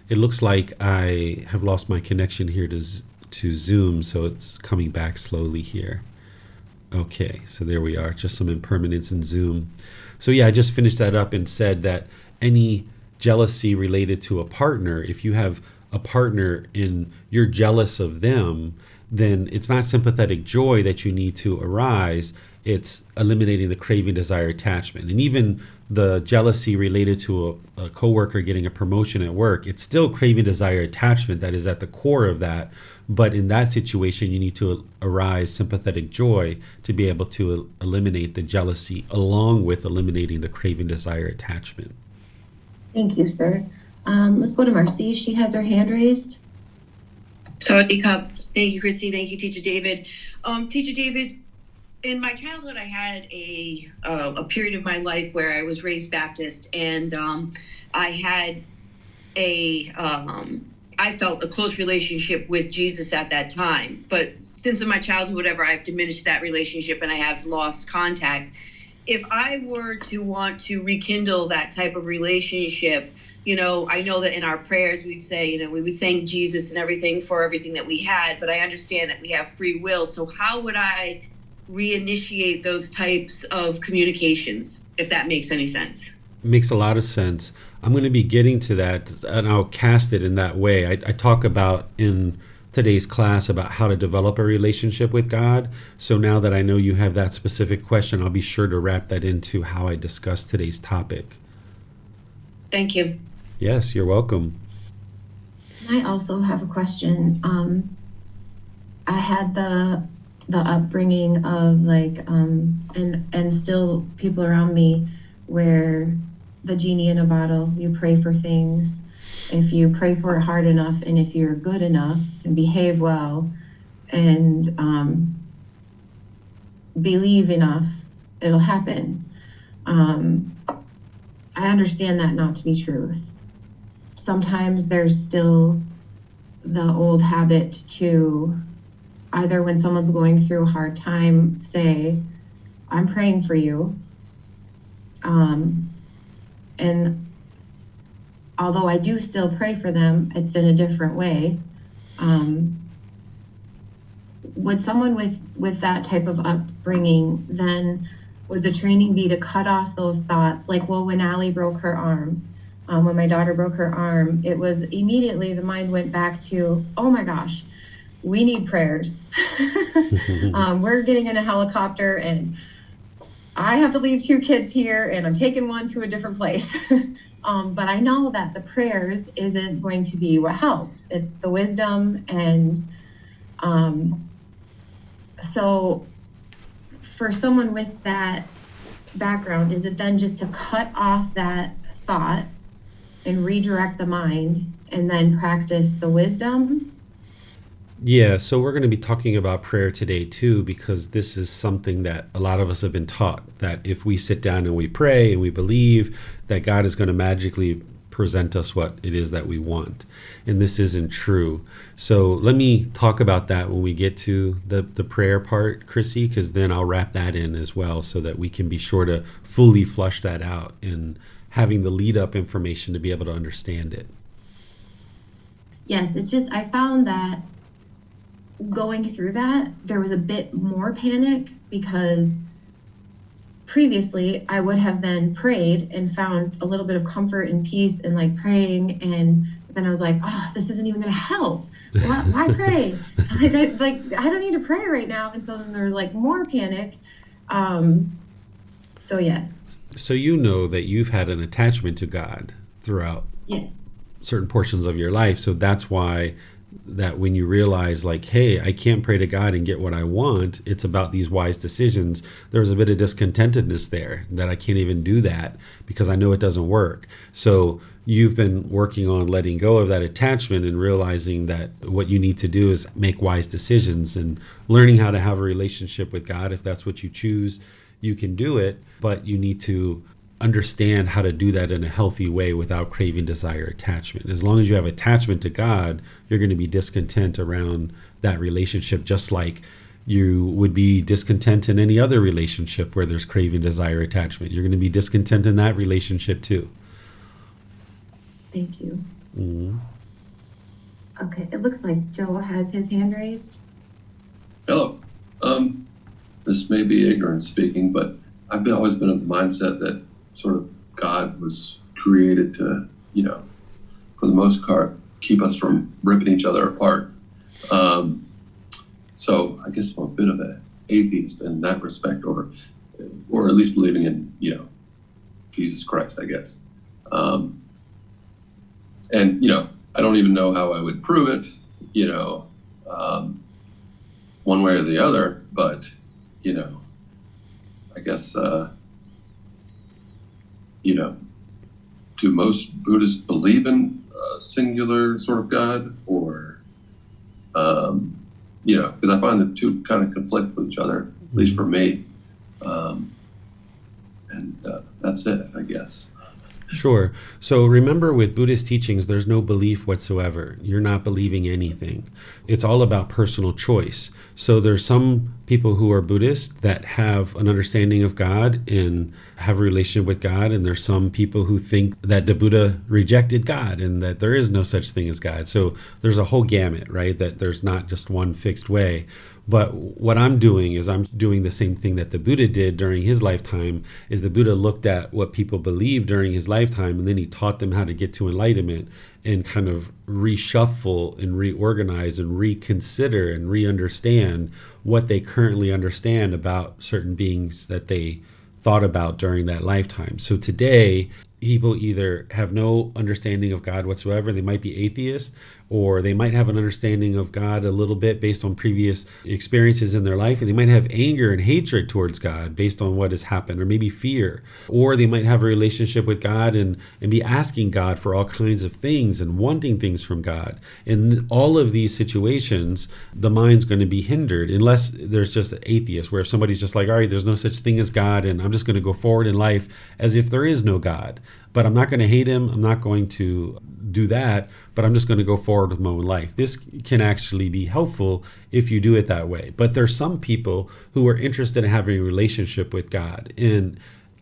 It looks like I have lost my connection here to Zoom, so it's coming back slowly here. Okay, so there we are, just some impermanence in Zoom. So yeah, I just finished that up and said that any jealousy related to a partner, if you have a partner and you're jealous of them, then it's not sympathetic joy that you need to arise. It's eliminating the craving, desire, attachment. And even the jealousy related to a coworker getting a promotion at work, it's still craving, desire, attachment that is at the core of that. But in that situation, you need to arise sympathetic joy to be able to eliminate the jealousy, along with eliminating the craving, desire, attachment. Thank you, sir. Let's go to Marcy. She has her hand raised. Sawadee Cup. Thank you, Christy. Thank you, Teacher David. Teacher David, in my childhood, I had a period of my life where I was raised Baptist, and I had I felt a close relationship with Jesus at that time. But since in my childhood, whatever, I've diminished that relationship and I have lost contact. if I were to want to rekindle that type of relationship, I know that in our prayers we'd say, we would thank Jesus and everything for everything that we had, but I understand that we have free will. So how would I reinitiate those types of communications, if that makes any sense? Makes a lot of sense. I'm going to be getting to that, and I'll cast it in that way. I talk about in today's class about how to develop a relationship with God. So now that I know you have that specific question, I'll be sure to wrap that into how I discuss today's topic. Thank you. Yes, you're welcome. I also have a question. I had the upbringing of and still people around me where the genie in a bottle, you pray for things. If you pray for it hard enough, and if you're good enough and behave well and believe enough, it'll happen. I understand that not to be truth. Sometimes there's still the old habit to either when someone's going through a hard time, say, I'm praying for you. And although I do still pray for them, it's in a different way. Would someone with that type of upbringing, then would the training be to cut off those thoughts? Like, well, when Allie broke her arm, when my daughter broke her arm, it was immediately the mind went back to, oh my gosh, we need prayers. We're getting in a helicopter and I have to leave 2 kids here and I'm taking one to a different place. But I know that the prayers isn't going to be what helps. It's the wisdom. And so for someone with that background, is it then just to cut off that thought and redirect the mind and then practice the wisdom? Yeah, so we're going to be talking about prayer today too, because this is something that a lot of us have been taught, that if we sit down and we pray and we believe that God is going to magically present us what it is that we want. And this isn't true. So let me talk about that when we get to the prayer part, Chrissy, because then I'll wrap that in as well so that we can be sure to fully flush that out and having the lead up information to be able to understand it. Yes, it's just, I found that going through that, there was a bit more panic because previously I would have then prayed and found a little bit of comfort and peace in like praying, and then I was like, oh, this isn't even going to help. Why pray? I don't need to pray right now. And so then there was like more panic. So yes. So you know that you've had an attachment to God throughout certain portions of your life. So that's why that when you realize like, hey, I can't pray to God and get what I want, it's about these wise decisions. There's a bit of discontentedness there that I can't even do that because I know it doesn't work. So you've been working on letting go of that attachment and realizing that what you need to do is make wise decisions and learning how to have a relationship with God. If that's what you choose, you can do it, but you need to understand how to do that in a healthy way without craving, desire, attachment. As long as you have attachment to God, you're going to be discontent around that relationship, just like you would be discontent in any other relationship where there's craving, desire, attachment. You're going to be discontent in that relationship too. Thank you. Mm-hmm. Okay, it looks like Joe has his hand raised. Hello. This may be ignorant speaking, but I've always been of the mindset that sort of God was created to, for the most part, keep us from ripping each other apart. So I guess I'm a bit of an atheist in that respect, or at least believing in, Jesus Christ, I guess. And, I don't even know how I would prove it, one way or the other, but, I guess, do most Buddhists believe in a singular sort of God, or, because I find the two kind of conflict with each other, at least for me. And that's it, I guess. Sure. So remember, with Buddhist teachings, there's no belief whatsoever. You're not believing anything. It's all about personal choice. So there's some people who are Buddhist that have an understanding of God and have a relationship with God. And there's some people who think that the Buddha rejected God and that there is no such thing as God. So there's a whole gamut, right? That there's not just one fixed way. But what I'm doing is I'm doing the same thing that the Buddha did during his lifetime. Is the Buddha looked at what people believed during his lifetime, and then he taught them how to get to enlightenment and kind of reshuffle and reorganize and reconsider and re-understand what they currently understand about certain beings that they thought about during that lifetime. So today, people either have no understanding of God whatsoever, they might be atheists, or they might have an understanding of God a little bit based on previous experiences in their life, and they might have anger and hatred towards God based on what has happened, or maybe fear. Or they might have a relationship with God and be asking God for all kinds of things and wanting things from God. In all of these situations, the mind's going to be hindered unless there's just an atheist, where if somebody's just like, all right, there's no such thing as God, and I'm just going to go forward in life as if there is no God. But I'm not going to hate him. I'm not going to do that, but I'm just going to go forward with my own life. This can actually be helpful if you do it that way. But there's some people who are interested in having a relationship with God, and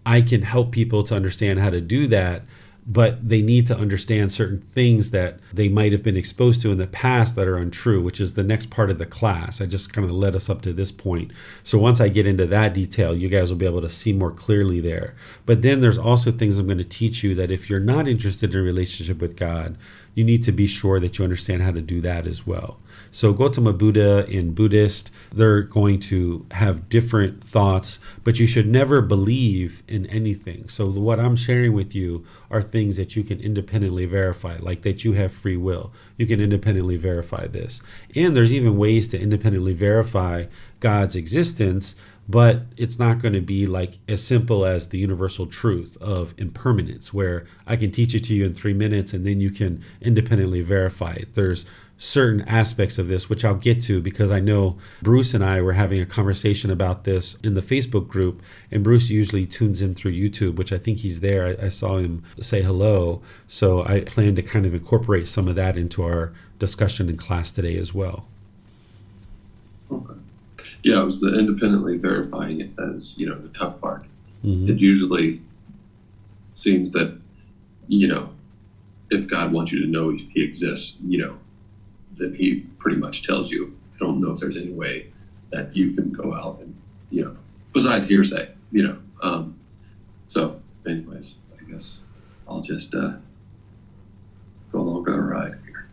I can help people to understand how to do that, but they need to understand certain things that they might have been exposed to in the past that are untrue, which is the next part of the class. I just kind of led us up to this point. So once I get into that detail, you guys will be able to see more clearly there. But then there's also things I'm going to teach you that if you're not interested in a relationship with God, you need to be sure that you understand how to do that as well. So Gotama Buddha and Buddhist, they're going to have different thoughts, but you should never believe in anything. So what I'm sharing with you are things that you can independently verify, like that you have free will. You can independently verify this. And there's even ways to independently verify God's existence, but it's not going to be like as simple as the universal truth of impermanence, where I can teach it to you in 3 minutes and then you can independently verify it. There's certain aspects of this, which I'll get to, because I know Bruce and I were having a conversation about this in the Facebook group, and Bruce usually tunes in through YouTube, which I think he's there. I saw him say hello. So I plan to kind of incorporate some of that into our discussion in class today as well. Okay. Yeah, it was the independently verifying it as, the tough part. Mm-hmm. It usually seems that, if God wants you to know he exists, then he pretty much tells you. I don't know if there's any way that you can go out and, besides hearsay, So anyways, I guess I'll just go along for the ride here.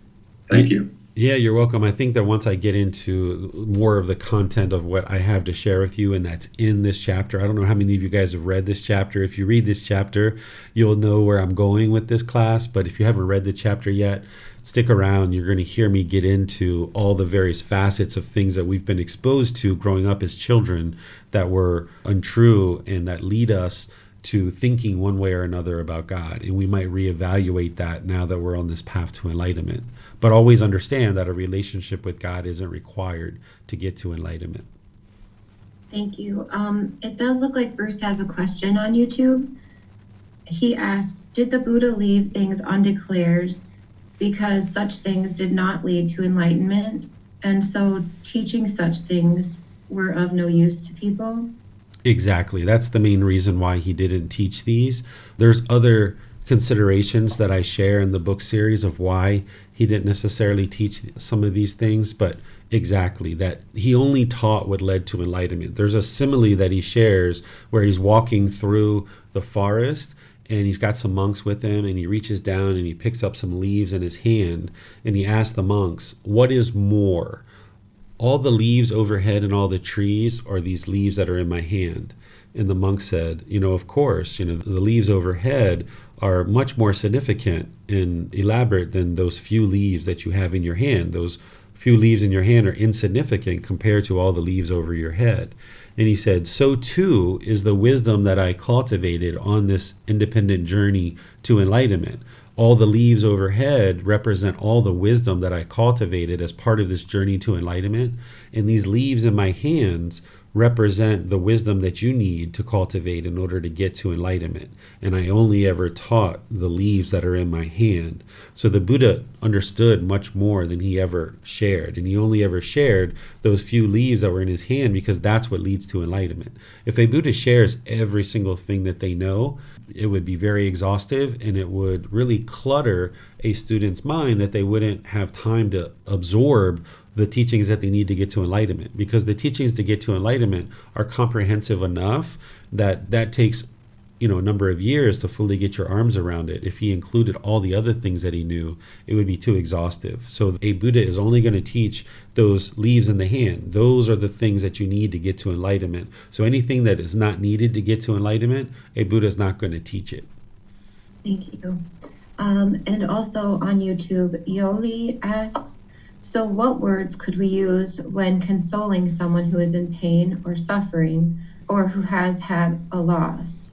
Thank you. Yeah, you're welcome. I think that once I get into more of the content of what I have to share with you, and that's in this chapter, I don't know how many of you guys have read this chapter. If you read this chapter, you'll know where I'm going with this class. But if you haven't read the chapter yet, stick around. You're going to hear me get into all the various facets of things that we've been exposed to growing up as children that were untrue and that lead us to thinking one way or another about God. And we might reevaluate that now that we're on this path to enlightenment. But always understand that a relationship with God isn't required to get to enlightenment. Thank you. It does look like Bruce has a question on YouTube. He asks, did the Buddha leave things undeclared because such things did not lead to enlightenment, and so teaching such things were of no use to people? Exactly. That's the main reason why he didn't teach these. There's other considerations that I share in the book series of why he didn't necessarily teach some of these things, but exactly that he only taught what led to enlightenment. There's a simile that he shares where he's walking through the forest and he's got some monks with him, and he reaches down and he picks up some leaves in his hand and he asks the monks, what is more? All the leaves overhead and all the trees, or these leaves that are in my hand? And the monk said, of course, the leaves overhead are much more significant and elaborate than those few leaves that you have in your hand. Those few leaves in your hand are insignificant compared to all the leaves over your head. And he said, so too is the wisdom that I cultivated on this independent journey to enlightenment. All the leaves overhead represent all the wisdom that I cultivated as part of this journey to enlightenment. And these leaves in my hands represent the wisdom that you need to cultivate in order to get to enlightenment. And I only ever taught the leaves that are in my hand. So the Buddha understood much more than he ever shared. And he only ever shared those few leaves that were in his hand because that's what leads to enlightenment. If a Buddha shares every single thing that they know, it would be very exhaustive and it would really clutter a student's mind that they wouldn't have time to absorb the teachings that they need to get to enlightenment, because the teachings to get to enlightenment are comprehensive enough that takes a number of years to fully get your arms around it. If he included all the other things that he knew, it would be too exhaustive. So a Buddha is only going to teach those leaves in the hand. Those are the things that you need to get to enlightenment. So anything that is not needed to get to enlightenment, a Buddha is not going to teach it. Thank you. And also on YouTube, Yoli asks, so what words could we use when consoling someone who is in pain or suffering or who has had a loss?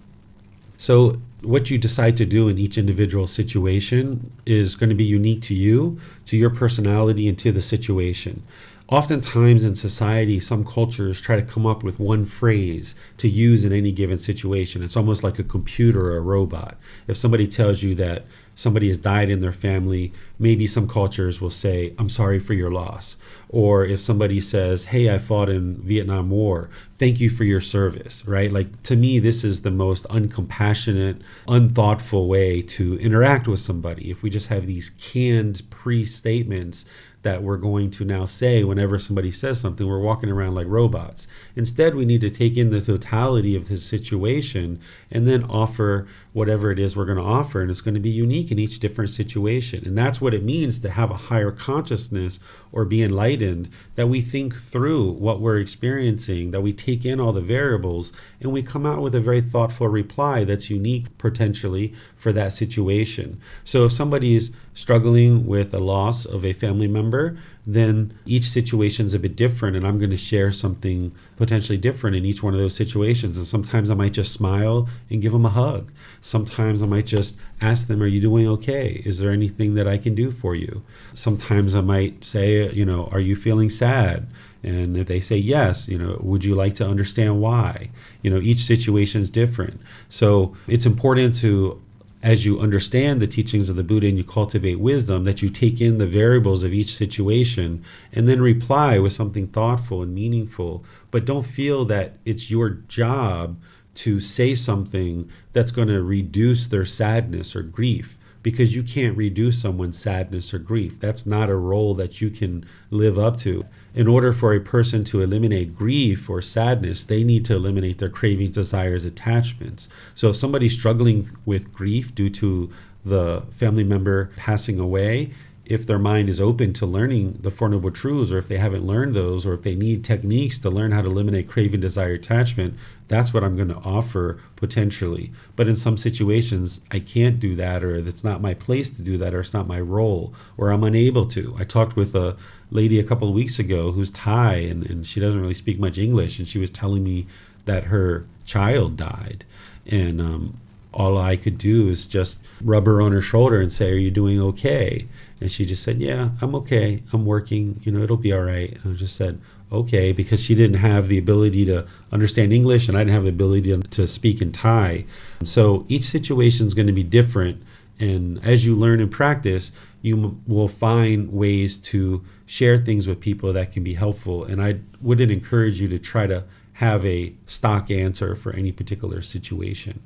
So what you decide to do in each individual situation is going to be unique to you, to your personality, and to the situation. Oftentimes in society, some cultures try to come up with one phrase to use in any given situation. It's almost like a computer or a robot. If somebody tells you that somebody has died in their family, maybe some cultures will say, I'm sorry for your loss. Or if somebody says, hey, I fought in Vietnam War, thank you for your service, right? Like, to me, this is the most uncompassionate, unthoughtful way to interact with somebody. If we just have these canned pre-statements that we're going to now say whenever somebody says something, we're walking around like robots. Instead, we need to take in the totality of the situation and then offer whatever it is we're going to offer. And it's going to be unique in each different situation. And that's what it means to have a higher consciousness or be enlightened, that we think through what we're experiencing, that we take in all the variables, and we come out with a very thoughtful reply that's unique potentially for that situation. So if somebody's struggling with a loss of a family member, then each situation is a bit different, and I'm going to share something potentially different in each one of those situations. And sometimes I might just smile and give them a hug. Sometimes I might just ask them, are you doing okay? Is there anything that I can do for you? Sometimes I might say, are you feeling sad? And if they say yes, would you like to understand why? Each situation is different. So it's important to, as you understand the teachings of the Buddha and you cultivate wisdom, that you take in the variables of each situation and then reply with something thoughtful and meaningful. But don't feel that it's your job to say something that's going to reduce their sadness or grief, because you can't reduce someone's sadness or grief. That's not a role that you can live up to. In order for a person to eliminate grief or sadness, they need to eliminate their cravings, desires, attachments. So if somebody's struggling with grief due to the family member passing away, if their mind is open to learning the Four Noble Truths, or if they haven't learned those, or if they need techniques to learn how to eliminate craving, desire, attachment, that's what I'm going to offer potentially. But in some situations, I can't do that, or it's not my place to do that, or it's not my role, or I'm unable to. I talked with a lady a couple of weeks ago who's Thai, and she doesn't really speak much English, and she was telling me that her child died. And all I could do is just rub her on her shoulder and say, are you doing okay? And she just said, yeah, I'm okay. I'm working. It'll be all right. And I just said, okay, because she didn't have the ability to understand English and I didn't have the ability to speak in Thai. So each situation is going to be different. And as you learn and practice, you will find ways to share things with people that can be helpful. And I wouldn't encourage you to try to have a stock answer for any particular situation.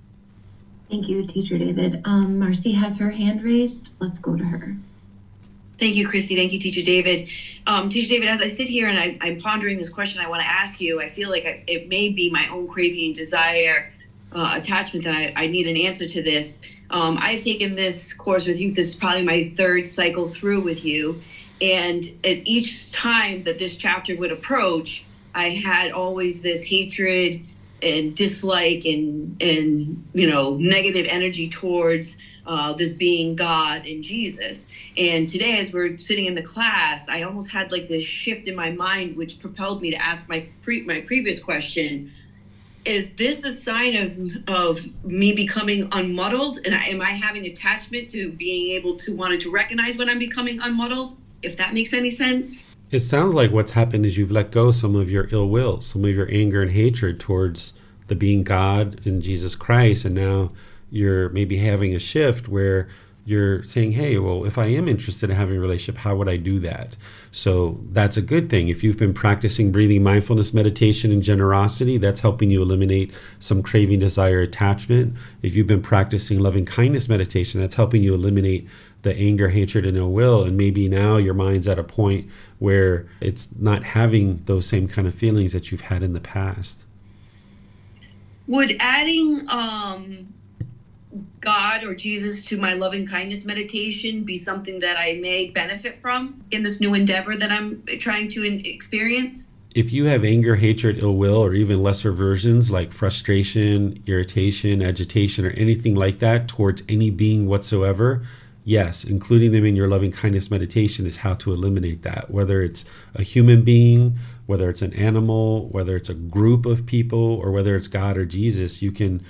Thank you, Teacher David. Marcy has her hand raised. Let's go to her. Thank you, Christy. Thank you, Teacher David. Teacher David, as I sit here and I'm pondering this question I want to ask you, I feel like it may be my own craving, desire, attachment that I need an answer to this. I've taken this course with you. This is probably my third cycle through with you. And at each time that this chapter would approach, I had always this hatred and dislike and negative energy towards this being God and Jesus. And today, as we're sitting in the class, I almost had like this shift in my mind, which propelled me to ask my previous question. Is this a sign of me becoming unmuddled? And am I having attachment to being able to wanting to recognize when I'm becoming unmuddled? If that makes any sense? It sounds like what's happened is you've let go some of your ill will, some of your anger and hatred towards the being God and Jesus Christ. And now you're maybe having a shift where you're saying, hey, well, if I am interested in having a relationship, how would I do that? So that's a good thing. If you've been practicing breathing mindfulness, meditation, and generosity, that's helping you eliminate some craving, desire, attachment. If you've been practicing loving kindness meditation, that's helping you eliminate the anger, hatred, and ill will. And maybe now your mind's at a point where it's not having those same kind of feelings that you've had in the past. Would adding God or Jesus to my loving kindness meditation be something that I may benefit from in this new endeavor that I'm trying to experience? If you have anger, hatred, ill will, or even lesser versions like frustration, irritation, agitation, or anything like that towards any being whatsoever, yes, including them in your loving kindness meditation is how to eliminate that. Whether it's a human being, whether it's an animal, whether it's a group of people, or whether it's God or Jesus, you can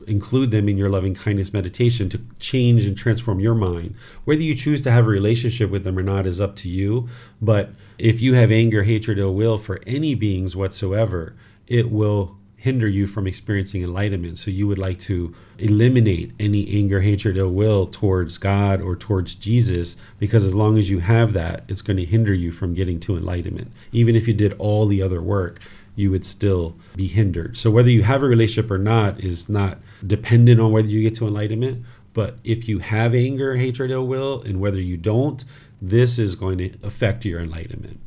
include them in your loving kindness meditation to change and transform your mind. Whether you choose to have a relationship with them or not is up to you. But if you have anger, hatred, ill will for any beings whatsoever, it will hinder you from experiencing enlightenment. So you would like to eliminate any anger, hatred, ill will towards God or towards Jesus, because as long as you have that, it's going to hinder you from getting to enlightenment. Even if you did all the other work, you would still be hindered. So whether you have a relationship or not is not dependent on whether you get to enlightenment. But if you have anger, hatred, ill will, and whether you don't, this is going to affect your enlightenment.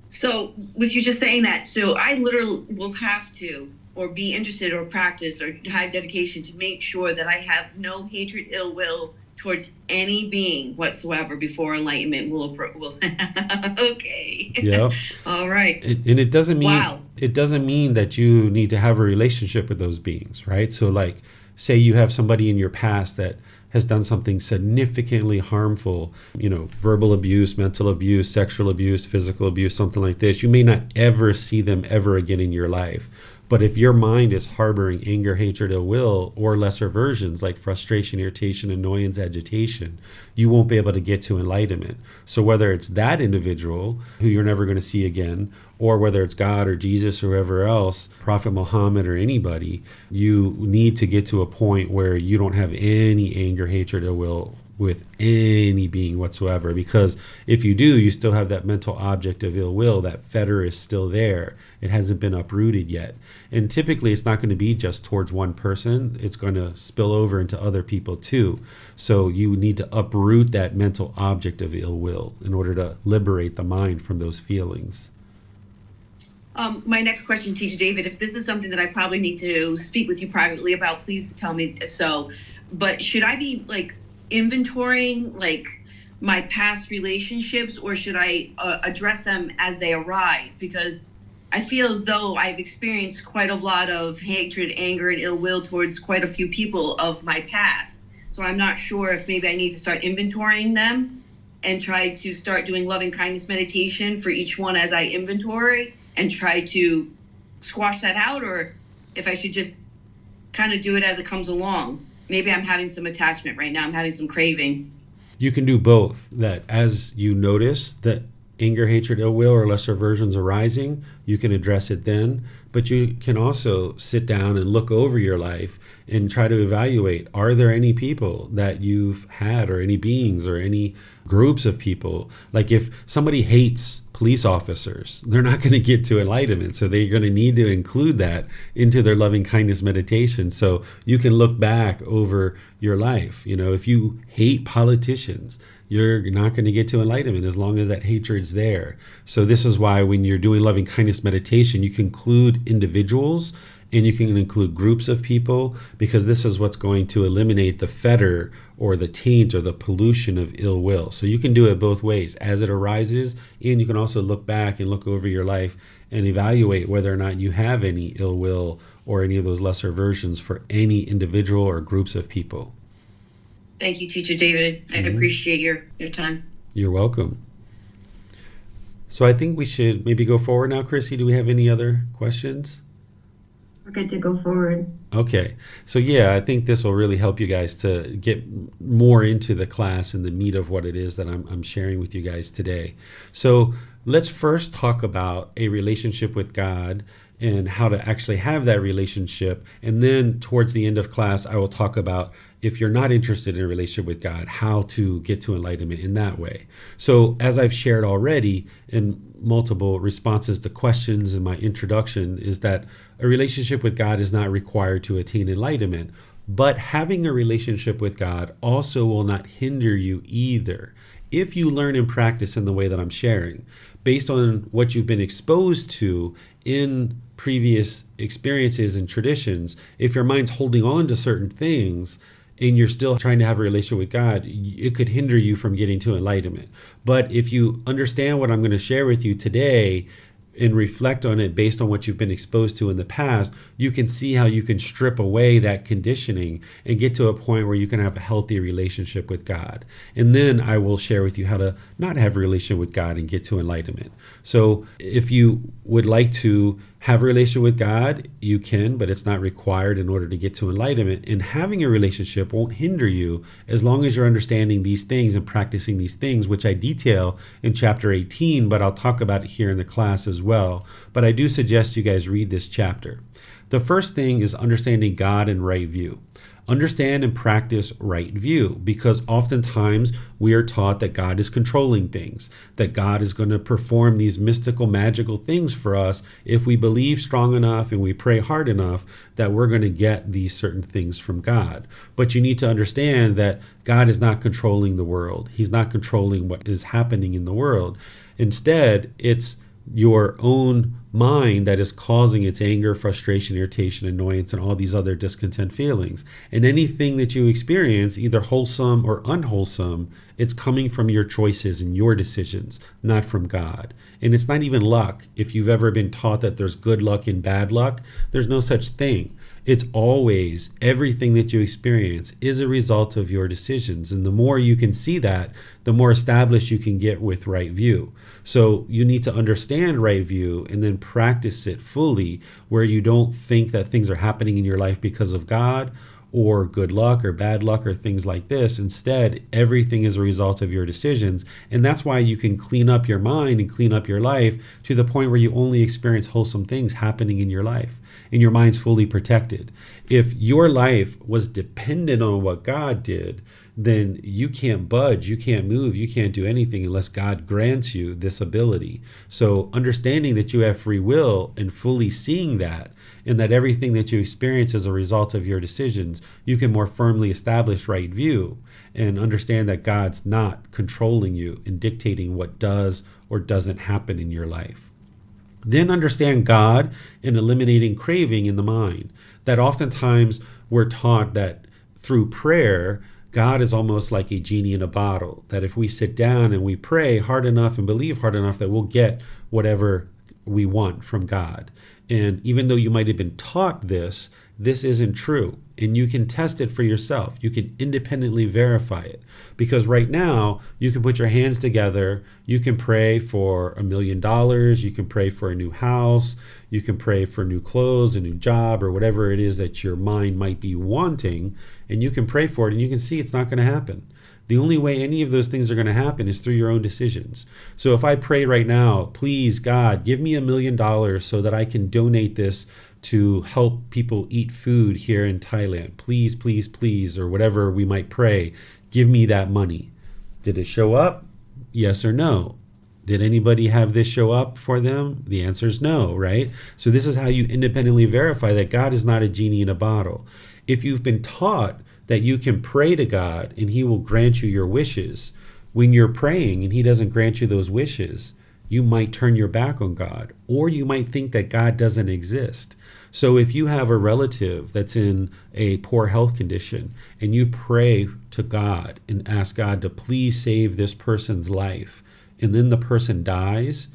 So with you just saying that, so I literally will have to, or be interested or practice or have dedication to make sure that I have no hatred, ill will towards any being whatsoever before enlightenment will okay. Yep. All right. And it doesn't mean Wow. it doesn't mean that you need to have a relationship with those beings, right? So like say you have somebody in your past that has done something significantly harmful, verbal abuse, mental abuse, sexual abuse, physical abuse, something like this. You may not ever see them ever again in your life. But if your mind is harboring anger, hatred, ill will, or lesser versions like frustration, irritation, annoyance, agitation, you won't be able to get to enlightenment. So whether it's that individual who you're never going to see again, or whether it's God or Jesus or whoever else, Prophet Muhammad or anybody, you need to get to a point where you don't have any anger, hatred, ill will with any being whatsoever. Because if you do, you still have that mental object of ill will. That fetter is still there. It hasn't been uprooted yet. And typically it's not going to be just towards one person. It's going to spill over into other people too. So you need to uproot that mental object of ill will in order to liberate the mind from those feelings. My next question, Teacher David, if this is something that I probably need to speak with you privately about, please tell me so. But should I be inventorying my past relationships, or should I address them as they arise? Because I feel as though I've experienced quite a lot of hatred, anger, and ill will towards quite a few people of my past. So I'm not sure if maybe I need to start inventorying them and try to start doing loving kindness meditation for each one as I inventory and try to squash that out, or if I should just kind of do it as it comes along. Maybe I'm having some attachment right now. I'm having some craving. You can do both. That as you notice that anger, hatred, ill will, or lesser versions arising, you can address it then. But you can also sit down and look over your life and try to evaluate, are there any people that you've had, or any beings, or any groups of people? Like if somebody hates police officers, they're not going to get to enlightenment. So they're going to need to include that into their loving kindness meditation. So you can look back over your life. If you hate politicians, you're not going to get to enlightenment as long as that hatred's there. So this is why when you're doing loving kindness meditation, you can include individuals and you can include groups of people, because this is what's going to eliminate the fetter or the taint or the pollution of ill will. So you can do it both ways as it arises, and you can also look back and look over your life and evaluate whether or not you have any ill will or any of those lesser versions for any individual or groups of people. Thank you, Teacher David. I appreciate your time. You're welcome. So I think we should maybe go forward now. Chrissy, do we have any other questions? We're good to go forward. Okay. So yeah, I think this will really help you guys to get more into the class and the meat of what it is that I'm sharing with you guys today. So let's first talk about a relationship with God and how to actually have that relationship. And then towards the end of class, I will talk about, if you're not interested in a relationship with God, how to get to enlightenment in that way. So as I've shared already in multiple responses to questions in my introduction, is that a relationship with God is not required to attain enlightenment. But having a relationship with God also will not hinder you either. If you learn and practice in the way that I'm sharing, based on what you've been exposed to in previous experiences and traditions, if your mind's holding on to certain things and you're still trying to have a relationship with God, it could hinder you from getting to enlightenment. But if you understand what I'm going to share with you today and reflect on it based on what you've been exposed to in the past, you can see how you can strip away that conditioning and get to a point where you can have a healthy relationship with God. And then I will share with you how to not have a relationship with God and get to enlightenment. So if you would like to have a relationship with God, you can, but it's not required in order to get to enlightenment. And having a relationship won't hinder you as long as you're understanding these things and practicing these things, which I detail in chapter 18, but I'll talk about it here in the class as well. But I do suggest you guys read this chapter. The first thing is understanding God and right view. Understand and practice right view, because oftentimes we are taught that God is controlling things, that God is going to perform these mystical, magical things for us if we believe strong enough and we pray hard enough that we're going to get these certain things from God. But you need to understand that God is not controlling the world. He's not controlling what is happening in the world. Instead, it's your own mind that is causing its anger, frustration, irritation, annoyance, and all these other discontent feelings. And anything that you experience, either wholesome or unwholesome, it's coming from your choices and your decisions, not from God. And it's not even luck. If you've ever been taught that there's good luck and bad luck, there's no such thing. It's always, everything that you experience is a result of your decisions. And the more you can see that, the more established you can get with right view. So you need to understand right view and then practice it fully, where you don't think that things are happening in your life because of God or good luck or bad luck or things like this. Instead, everything is a result of your decisions. And that's why you can clean up your mind and clean up your life to the point where you only experience wholesome things happening in your life and your mind's fully protected. If your life was dependent on what God did, then you can't budge, you can't move, you can't do anything unless God grants you this ability. So understanding that you have free will and fully seeing that, and that everything that you experience is a result of your decisions, you can more firmly establish right view and understand that God's not controlling you and dictating what does or doesn't happen in your life. Then understand God in eliminating craving in the mind. That oftentimes we're taught that through prayer, God is almost like a genie in a bottle, that if we sit down and we pray hard enough and believe hard enough, that we'll get whatever we want from God. And even though you might have been taught this, this isn't true. And you can test it for yourself. You can independently verify it. Because right now, you can put your hands together. You can pray for $1 million. You can pray for a new house. You can pray for new clothes, a new job, or whatever it is that your mind might be wanting. And you can pray for it, and you can see it's not going to happen. The only way any of those things are going to happen is through your own decisions. So if I pray right now, please, God, give me $1 million so that I can donate this to help people eat food here in Thailand. Please, please, please, or whatever we might pray, give me that money. Did it show up? Yes or no? Did anybody have this show up for them? The answer is no, right? So this is how you independently verify that God is not a genie in a bottle. If you've been taught that you can pray to God and he will grant you your wishes, when you're praying and he doesn't grant you those wishes, you might turn your back on God, or you might think that God doesn't exist. So if you have a relative that's in a poor health condition and you pray to God and ask God to please save this person's life, and then the person dies,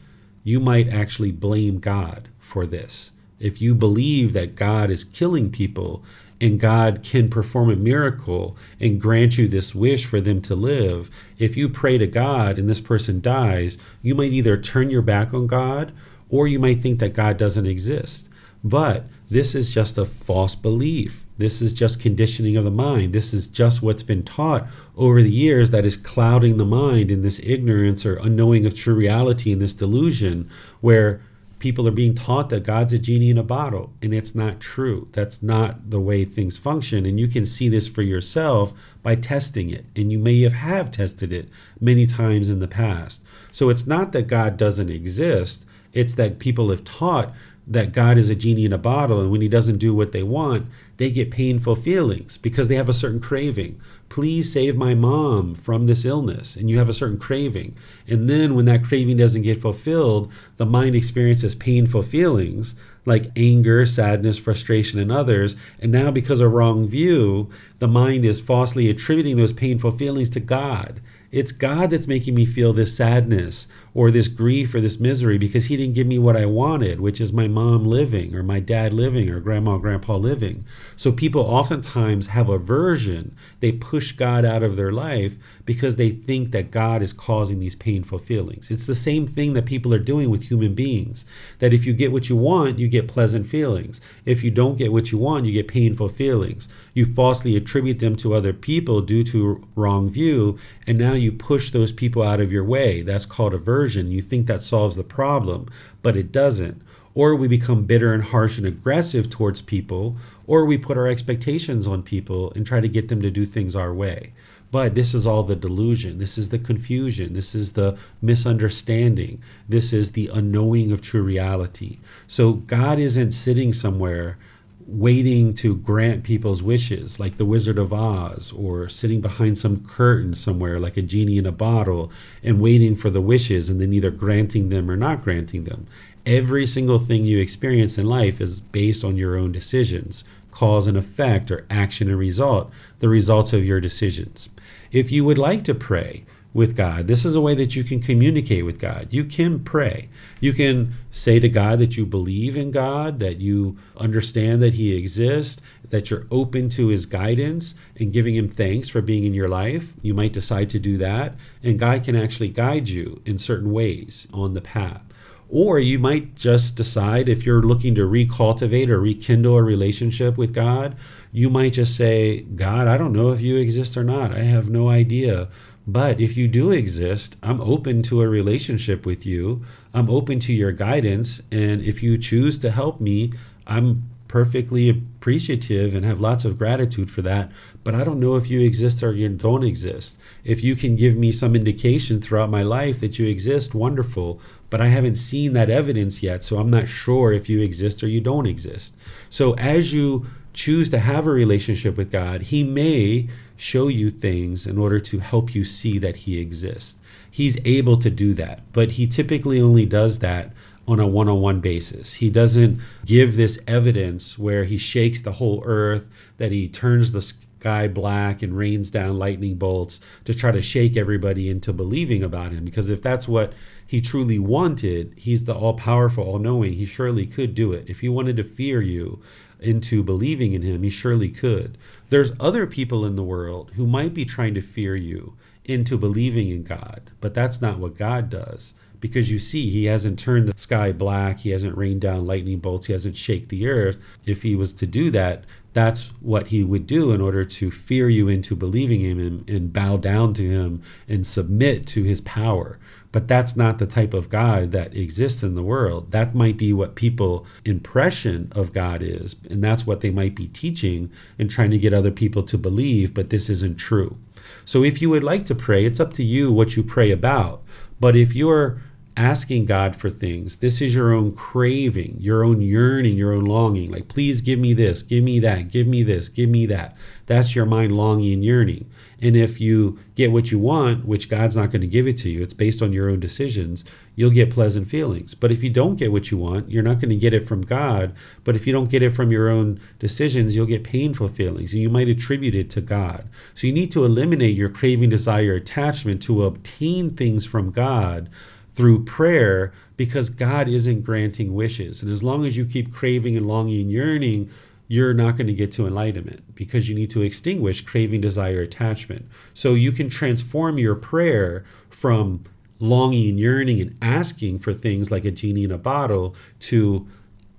you might actually blame God for this. If you believe that God is killing people and God can perform a miracle and grant you this wish for them to live, if you pray to God and this person dies, you might either turn your back on God or you might think that God doesn't exist. But this is just a false belief. This is just conditioning of the mind. This is just what's been taught over the years that is clouding the mind in this ignorance or unknowing of true reality, in this delusion where people are being taught that God's a genie in a bottle, and it's not true. That's not the way things function. And you can see this for yourself by testing it. And you may have tested it many times in the past. So it's not that God doesn't exist. It's that people have taught that God is a genie in a bottle, and when he doesn't do what they want, they get painful feelings because they have a certain craving. Please save my mom from this illness. And you have a certain craving. And then when that craving doesn't get fulfilled, the mind experiences painful feelings like anger, sadness, frustration, and others. And now because of wrong view, the mind is falsely attributing those painful feelings to God. It's God that's making me feel this sadness or this grief or this misery because he didn't give me what I wanted, which is my mom living or my dad living or grandma or grandpa living. So people oftentimes have aversion. They push God out of their life because they think that God is causing these painful feelings. It's the same thing that people are doing with human beings, that if you get what you want, you get pleasant feelings. If you don't get what you want, you get painful feelings. You falsely attribute them to other people due to wrong view, and now you push those people out of your way. That's called aversion. You think that solves the problem, but it doesn't. Or we become bitter and harsh and aggressive towards people, or we put our expectations on people and try to get them to do things our way. But this is all the delusion. This is the confusion. This is the misunderstanding. This is the unknowing of true reality. So God isn't sitting somewhere waiting to grant people's wishes like the Wizard of Oz, or sitting behind some curtain somewhere like a genie in a bottle and waiting for the wishes and then either granting them or not granting them. Every single thing you experience in life is based on your own decisions, cause and effect, or action and result, the results of your decisions. If you would like to pray with God, this is a way that you can communicate with God. You can pray. You can say to God that you believe in God, that you understand that he exists, that you're open to his guidance and giving him thanks for being in your life. You might decide to do that, and God can actually guide you in certain ways on the path. Or you might just decide, if you're looking to recultivate or rekindle a relationship with God, you might just say, God, I don't know if you exist or not. I have no idea. But if you do exist, I'm open to a relationship with you. I'm open to your guidance. And if you choose to help me, I'm perfectly appreciative and have lots of gratitude for that. But I don't know if you exist or you don't exist. If you can give me some indication throughout my life that you exist, wonderful. But I haven't seen that evidence yet, so I'm not sure if you exist or you don't exist. So as you choose to have a relationship with God, he may show you things in order to help you see that he exists. He's able to do that, but he typically only does that on a one-on-one basis. He doesn't give this evidence where he shakes the whole earth, that he turns the sky black and rains down lightning bolts to try to shake everybody into believing about him. Because if that's what he truly wanted, he's the all-powerful, all-knowing. He surely could do it. If he wanted to fear you into believing in him, he surely could. There's other people in the world who might be trying to fear you into believing in God, but that's not what God does. Because you see, he hasn't turned the sky black, he hasn't rained down lightning bolts, he hasn't shaken the earth. If he was to do that, that's what he would do in order to fear you into believing him and bow down to him and submit to his power. But that's not the type of God that exists in the world. That might be what people's impression of God is, and that's what they might be teaching and trying to get other people to believe, but this isn't true. So if you would like to pray, it's up to you what you pray about. But if you're asking God for things, this is your own craving, your own yearning, your own longing. Like, please give me this, give me that, give me this, give me that. That's your mind longing and yearning. And if you get what you want, which God's not going to give it to you, it's based on your own decisions, you'll get pleasant feelings. But if you don't get what you want, you're not going to get it from God. But if you don't get it from your own decisions, you'll get painful feelings, and you might attribute it to God. So you need to eliminate your craving, desire, attachment to obtain things from God through prayer, because God isn't granting wishes. And as long as you keep craving and longing and yearning, you're not going to get to enlightenment, because you need to extinguish craving, desire, attachment. So you can transform your prayer from longing and yearning and asking for things like a genie in a bottle to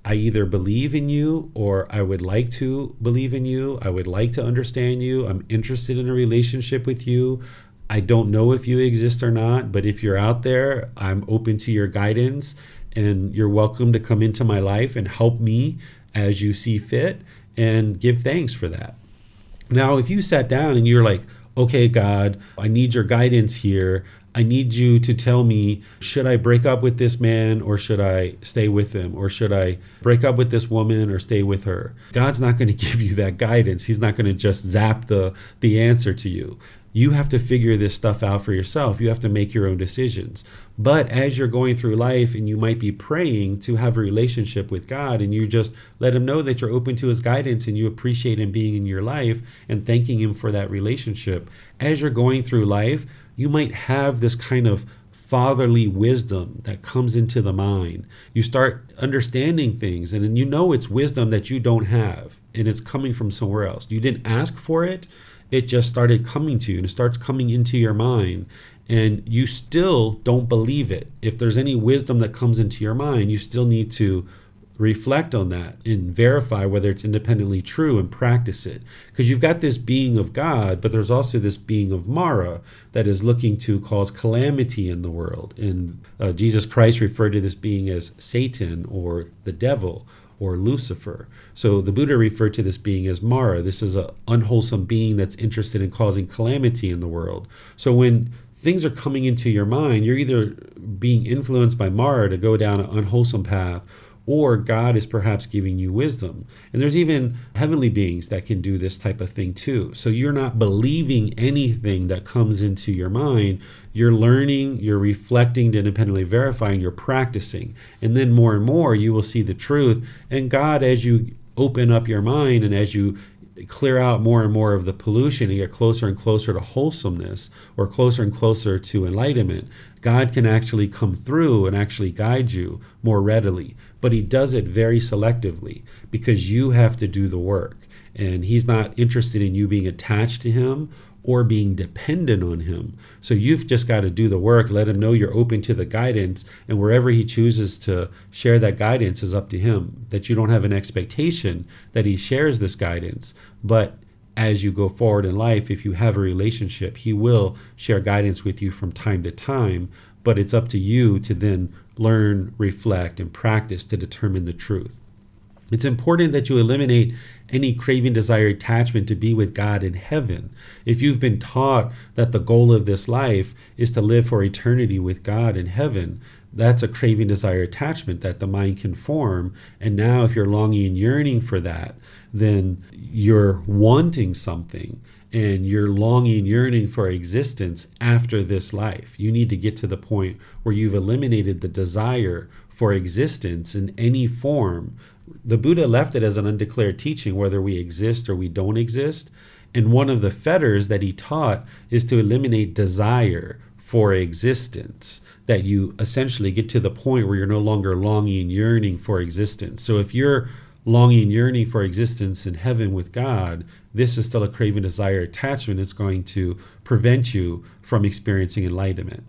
I either believe in you, or I would like to believe in you. I would like to understand you. I'm interested in a relationship with you. I don't know if you exist or not, but if you're out there, I'm open to your guidance, and you're welcome to come into my life and help me as you see fit, and give thanks for that. Now, if you sat down and you're like, okay, God, I need your guidance here. I need you to tell me, should I break up with this man or should I stay with him? Or should I break up with this woman or stay with her? God's not going to give you that guidance. He's not going to just zap the answer to you. You have to figure this stuff out for yourself. You have to make your own decisions. But as you're going through life and you might be praying to have a relationship with God, and you just let him know that you're open to his guidance and you appreciate him being in your life and thanking him for that relationship. As you're going through life, you might have this kind of fatherly wisdom that comes into the mind. You start understanding things, and then you know it's wisdom that you don't have, and it's coming from somewhere else. You didn't ask for it. It just started coming to you, and it starts coming into your mind, and you still don't believe it. If there's any wisdom that comes into your mind, you still need to reflect on that and verify whether it's independently true and practice it. Because you've got this being of God, but there's also this being of Mara that is looking to cause calamity in the world. And Jesus Christ referred to this being as Satan, or the devil, or Lucifer. So the Buddha referred to this being as Mara. This is an unwholesome being that's interested in causing calamity in the world. So when things are coming into your mind, you're either being influenced by Mara to go down an unwholesome path, or God is perhaps giving you wisdom. And there's even heavenly beings that can do this type of thing too. So you're not believing anything that comes into your mind. You're learning, you're reflecting to independently verifying, you're practicing. And then more and more you will see the truth. And God, as you open up your mind and as you clear out more and more of the pollution and get closer and closer to wholesomeness, or closer and closer to enlightenment, God can actually come through and actually guide you more readily. But he does it very selectively, because you have to do the work. And he's not interested in you being attached to him or being dependent on him. So you've just got to do the work, let him know you're open to the guidance, and wherever he chooses to share that guidance is up to him. That you don't have an expectation that he shares this guidance, but as you go forward in life, if you have a relationship, he will share guidance with you from time to time, but it's up to you to then learn, reflect, and practice to determine the truth. It's important that you eliminate any craving, desire, attachment to be with God in heaven. If you've been taught that the goal of this life is to live for eternity with God in heaven, that's a craving, desire, attachment that the mind can form. And now if you're longing and yearning for that, then you're wanting something, and you're longing and yearning for existence after this life. You need to get to the point where you've eliminated the desire for existence in any form. The Buddha left it as an undeclared teaching, whether we exist or we don't exist. And one of the fetters that he taught is to eliminate desire for existence, that you essentially get to the point where you're no longer longing and yearning for existence. So if you're longing and yearning for existence in heaven with God, this is still a craving, desire, attachment. It's going to prevent you from experiencing enlightenment.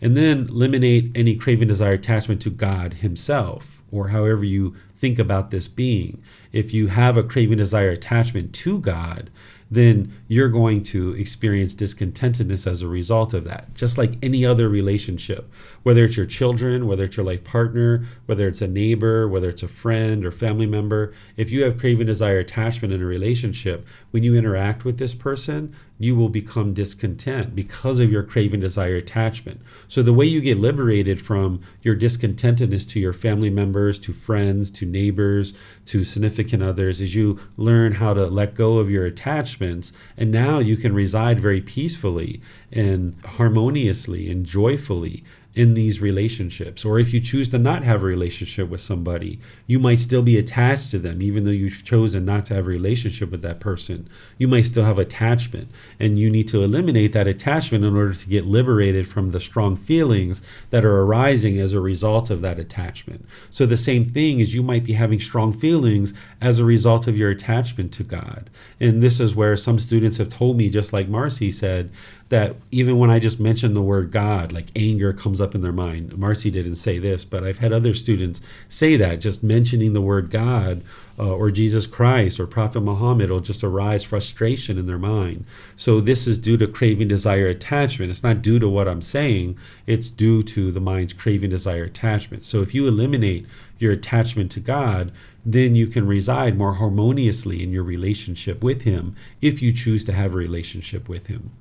And then eliminate any craving, desire, attachment to God himself, or however you think about this being. If you have a craving, desire, attachment to God, then you're going to experience discontentedness as a result of that, just like any other relationship, whether it's your children, whether it's your life partner, whether it's a neighbor, whether it's a friend or family member. If you have craving, desire, attachment in a relationship, when you interact with this person, you will become discontent because of your craving, desire, attachment. So the way you get liberated from your discontentedness to your family members, to friends, to neighbors, to significant others, is you learn how to let go of your attachments, and now you can reside very peacefully and harmoniously and joyfully in these relationships. Or if you choose to not have a relationship with somebody, you might still be attached to them, even though you've chosen not to have a relationship with that person. You might still have attachment, and you need to eliminate that attachment in order to get liberated from the strong feelings that are arising as a result of that attachment. So the same thing is, you might be having strong feelings as a result of your attachment to God. And this is where some students have told me, just like Marcy said, that even when I just mention the word God, like anger comes up in their mind. Marcy didn't say this, but I've had other students say that just mentioning the word God or Jesus Christ or Prophet Muhammad will just arise frustration in their mind. So this is due to craving, desire, attachment. It's not due to what I'm saying. It's due to the mind's craving, desire, attachment. So if you eliminate your attachment to God, then you can reside more harmoniously in your relationship with him if you choose to have a relationship with him.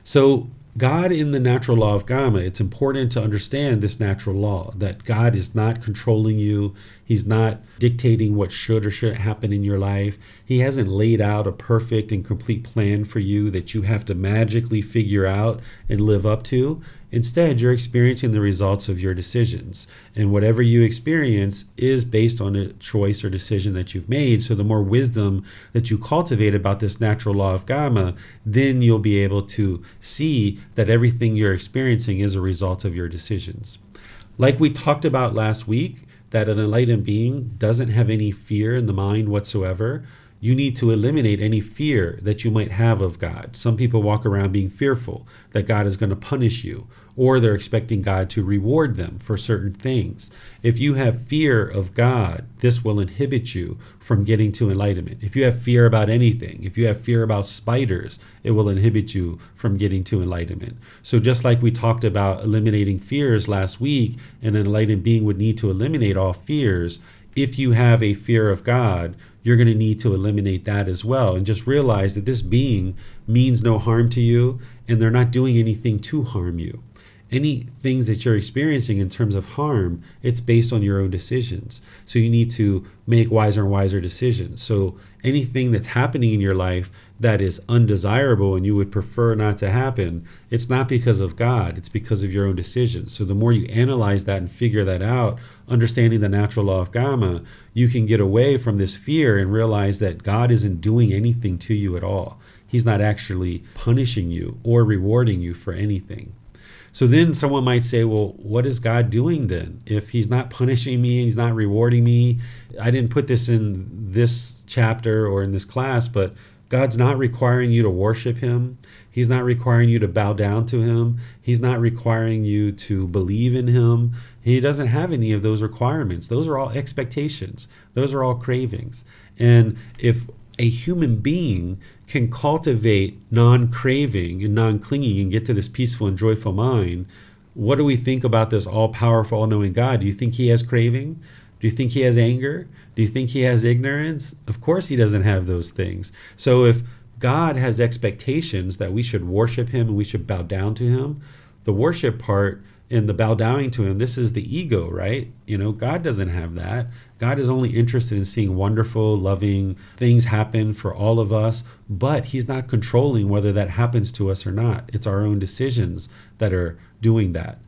So God in the natural law of Gama, it's important to understand this natural law, that God is not controlling you. He's not dictating what should or shouldn't happen in your life. He hasn't laid out a perfect and complete plan for you that you have to magically figure out and live up to. Instead, you're experiencing the results of your decisions. And whatever you experience is based on a choice or decision that you've made. So the more wisdom that you cultivate about this natural law of Gama, then you'll be able to see that everything you're experiencing is a result of your decisions. Like we talked about last week, that an enlightened being doesn't have any fear in the mind whatsoever. You need to eliminate any fear that you might have of God. Some people walk around being fearful that God is going to punish you, or they're expecting God to reward them for certain things. If you have fear of God, this will inhibit you from getting to enlightenment. If you have fear about anything, if you have fear about spiders, it will inhibit you from getting to enlightenment. So just like we talked about eliminating fears last week, an enlightened being would need to eliminate all fears. If you have a fear of God, you're going to need to eliminate that as well, and just realize that this being means no harm to you, and they're not doing anything to harm you. Any things that you're experiencing in terms of harm, it's based on your own decisions. So you need to make wiser and wiser decisions. So anything that's happening in your life that is undesirable and you would prefer not to happen, it's not because of God, it's because of your own decisions. So the more you analyze that and figure that out, understanding the natural law of Gama, you can get away from this fear and realize that God isn't doing anything to you at all. He's not actually punishing you or rewarding you for anything. So then someone might say, well, what is God doing then? If he's not punishing me and he's not rewarding me, I didn't put this in this chapter or in this class, but God's not requiring you to worship him. He's not requiring you to bow down to him. He's not requiring you to believe in him. He doesn't have any of those requirements. Those are all expectations. Those are all cravings. And if a human being can cultivate non-craving and non-clinging and get to this peaceful and joyful mind, what do we think about this all-powerful, all-knowing God? Do you think he has craving? Do you think he has anger? Do you think he has ignorance? Of course he doesn't have those things. So if God has expectations that we should worship him and we should bow down to him, the worship part and the bow downing to him, this is the ego, right? God doesn't have that. God is only interested in seeing wonderful, loving things happen for all of us, but he's not controlling whether that happens to us or not. It's our own decisions that are doing that.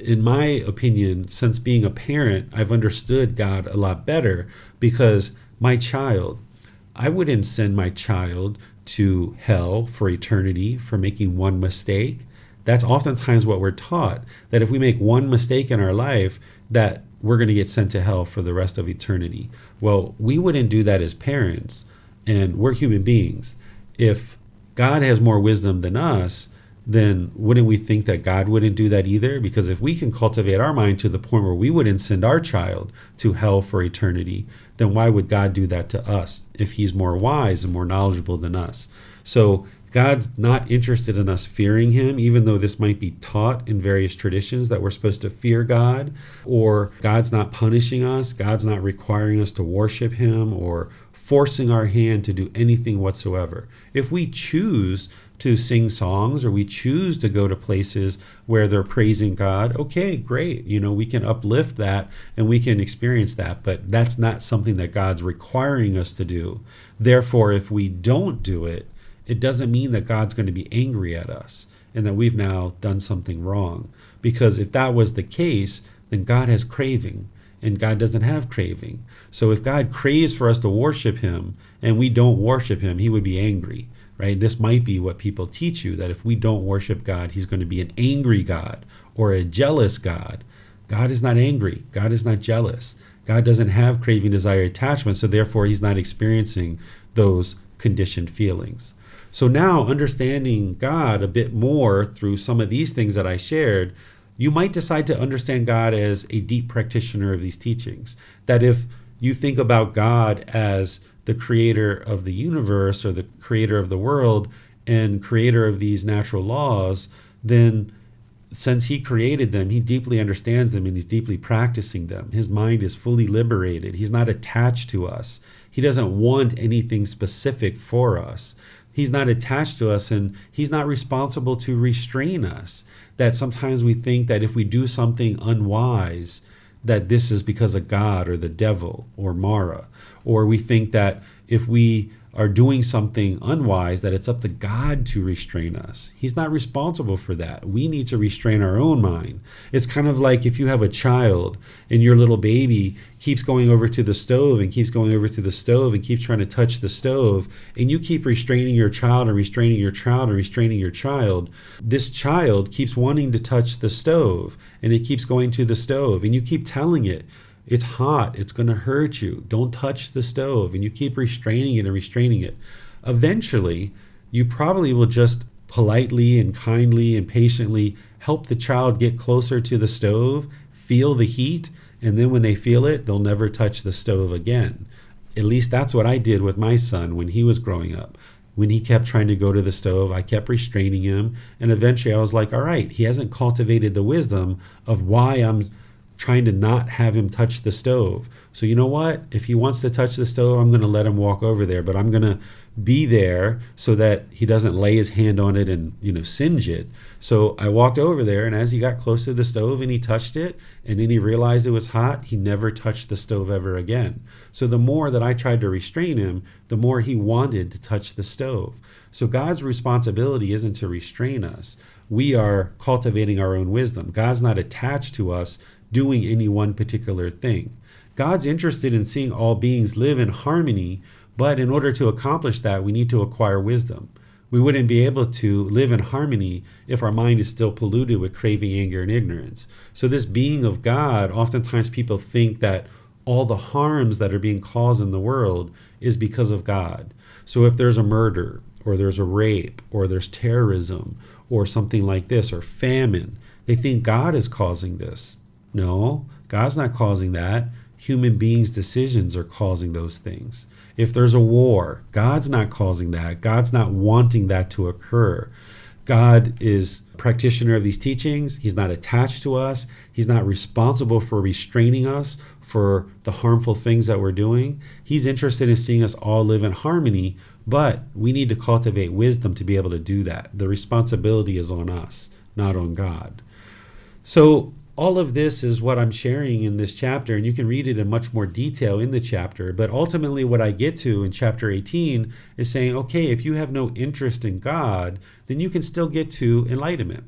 In my opinion, since being a parent, I've understood God a lot better, because I wouldn't send my child to hell for eternity for making one mistake. That's oftentimes what we're taught, that if we make one mistake in our life, that we're going to get sent to hell for the rest of eternity. Well, we wouldn't do that as parents, and we're human beings. If God has more wisdom than us, then wouldn't we think that God wouldn't do that either? Because if we can cultivate our mind to the point where we wouldn't send our child to hell for eternity, then why would God do that to us if he's more wise and more knowledgeable than us? So God's not interested in us fearing him, even though this might be taught in various traditions that we're supposed to fear God, or God's not punishing us. God's not requiring us to worship him or forcing our hand to do anything whatsoever. If we choose to sing songs or we choose to go to places where they're praising God, okay, great. We can uplift that and we can experience that, but that's not something that God's requiring us to do. Therefore, if we don't do it, it doesn't mean that God's going to be angry at us and that we've now done something wrong. Because if that was the case, then God has craving and God doesn't have craving. So if God craves for us to worship him and we don't worship him, he would be angry, right? This might be what people teach you, that if we don't worship God, he's going to be an angry God or a jealous God. God is not angry. God is not jealous. God doesn't have craving, desire, attachment. So therefore, he's not experiencing those conditioned feelings. So now, understanding God a bit more through some of these things that I shared, you might decide to understand God as a deep practitioner of these teachings. That if you think about God as the creator of the universe or the creator of the world and creator of these natural laws, then since he created them, he deeply understands them and he's deeply practicing them. His mind is fully liberated. He's not attached to us. He doesn't want anything specific for us. He's not attached to us, and he's not responsible to restrain us. That sometimes we think that if we do something unwise, that this is because of God or the devil or Mara. Or we think that if we are doing something unwise, that it's up to God to restrain us. He's not responsible for that. We need to restrain our own mind. It's kind of like if you have a child and your little baby keeps going over to the stove and keeps going over to the stove and keeps trying to touch the stove, and you keep restraining your child and restraining your child and restraining your child. This child keeps wanting to touch the stove, and it keeps going to the stove, and you keep telling it, it's hot, it's going to hurt you, don't touch the stove, and you keep restraining it and restraining it. Eventually, you probably will just politely and kindly and patiently help the child get closer to the stove, feel the heat, and then when they feel it, they'll never touch the stove again. At least that's what I did with my son when he was growing up. When he kept trying to go to the stove, I kept restraining him, and eventually I was like, all right, he hasn't cultivated the wisdom of why I'm trying to not have him touch the stove. So you know what? If he wants to touch the stove, I'm going to let him walk over there, but I'm going to be there so that he doesn't lay his hand on it and, singe it. So I walked over there, and as he got close to the stove and he touched it, and then he realized it was hot, he never touched the stove ever again. So the more that I tried to restrain him, the more he wanted to touch the stove. So God's responsibility isn't to restrain us. We are cultivating our own wisdom. God's not attached to us doing any one particular thing. God's interested in seeing all beings live in harmony, but in order to accomplish that, we need to acquire wisdom. We wouldn't be able to live in harmony if our mind is still polluted with craving, anger, and ignorance. So this being of God, oftentimes people think that all the harms that are being caused in the world is because of God. So if there's a murder, or there's a rape, or there's terrorism, or something like this, or famine, they think God is causing this. No, God's not causing that. Human beings' decisions are causing those things. If there's a war, God's not causing that. God's not wanting that to occur. God is a practitioner of these teachings. He's not attached to us. He's not responsible for restraining us for the harmful things that we're doing. He's interested in seeing us all live in harmony, but we need to cultivate wisdom to be able to do that. The responsibility is on us, not on God. So all of this is what I'm sharing in this chapter, and you can read it in much more detail in the chapter. But ultimately what I get to in chapter 18 is saying, okay, if you have no interest in God, then you can still get to enlightenment.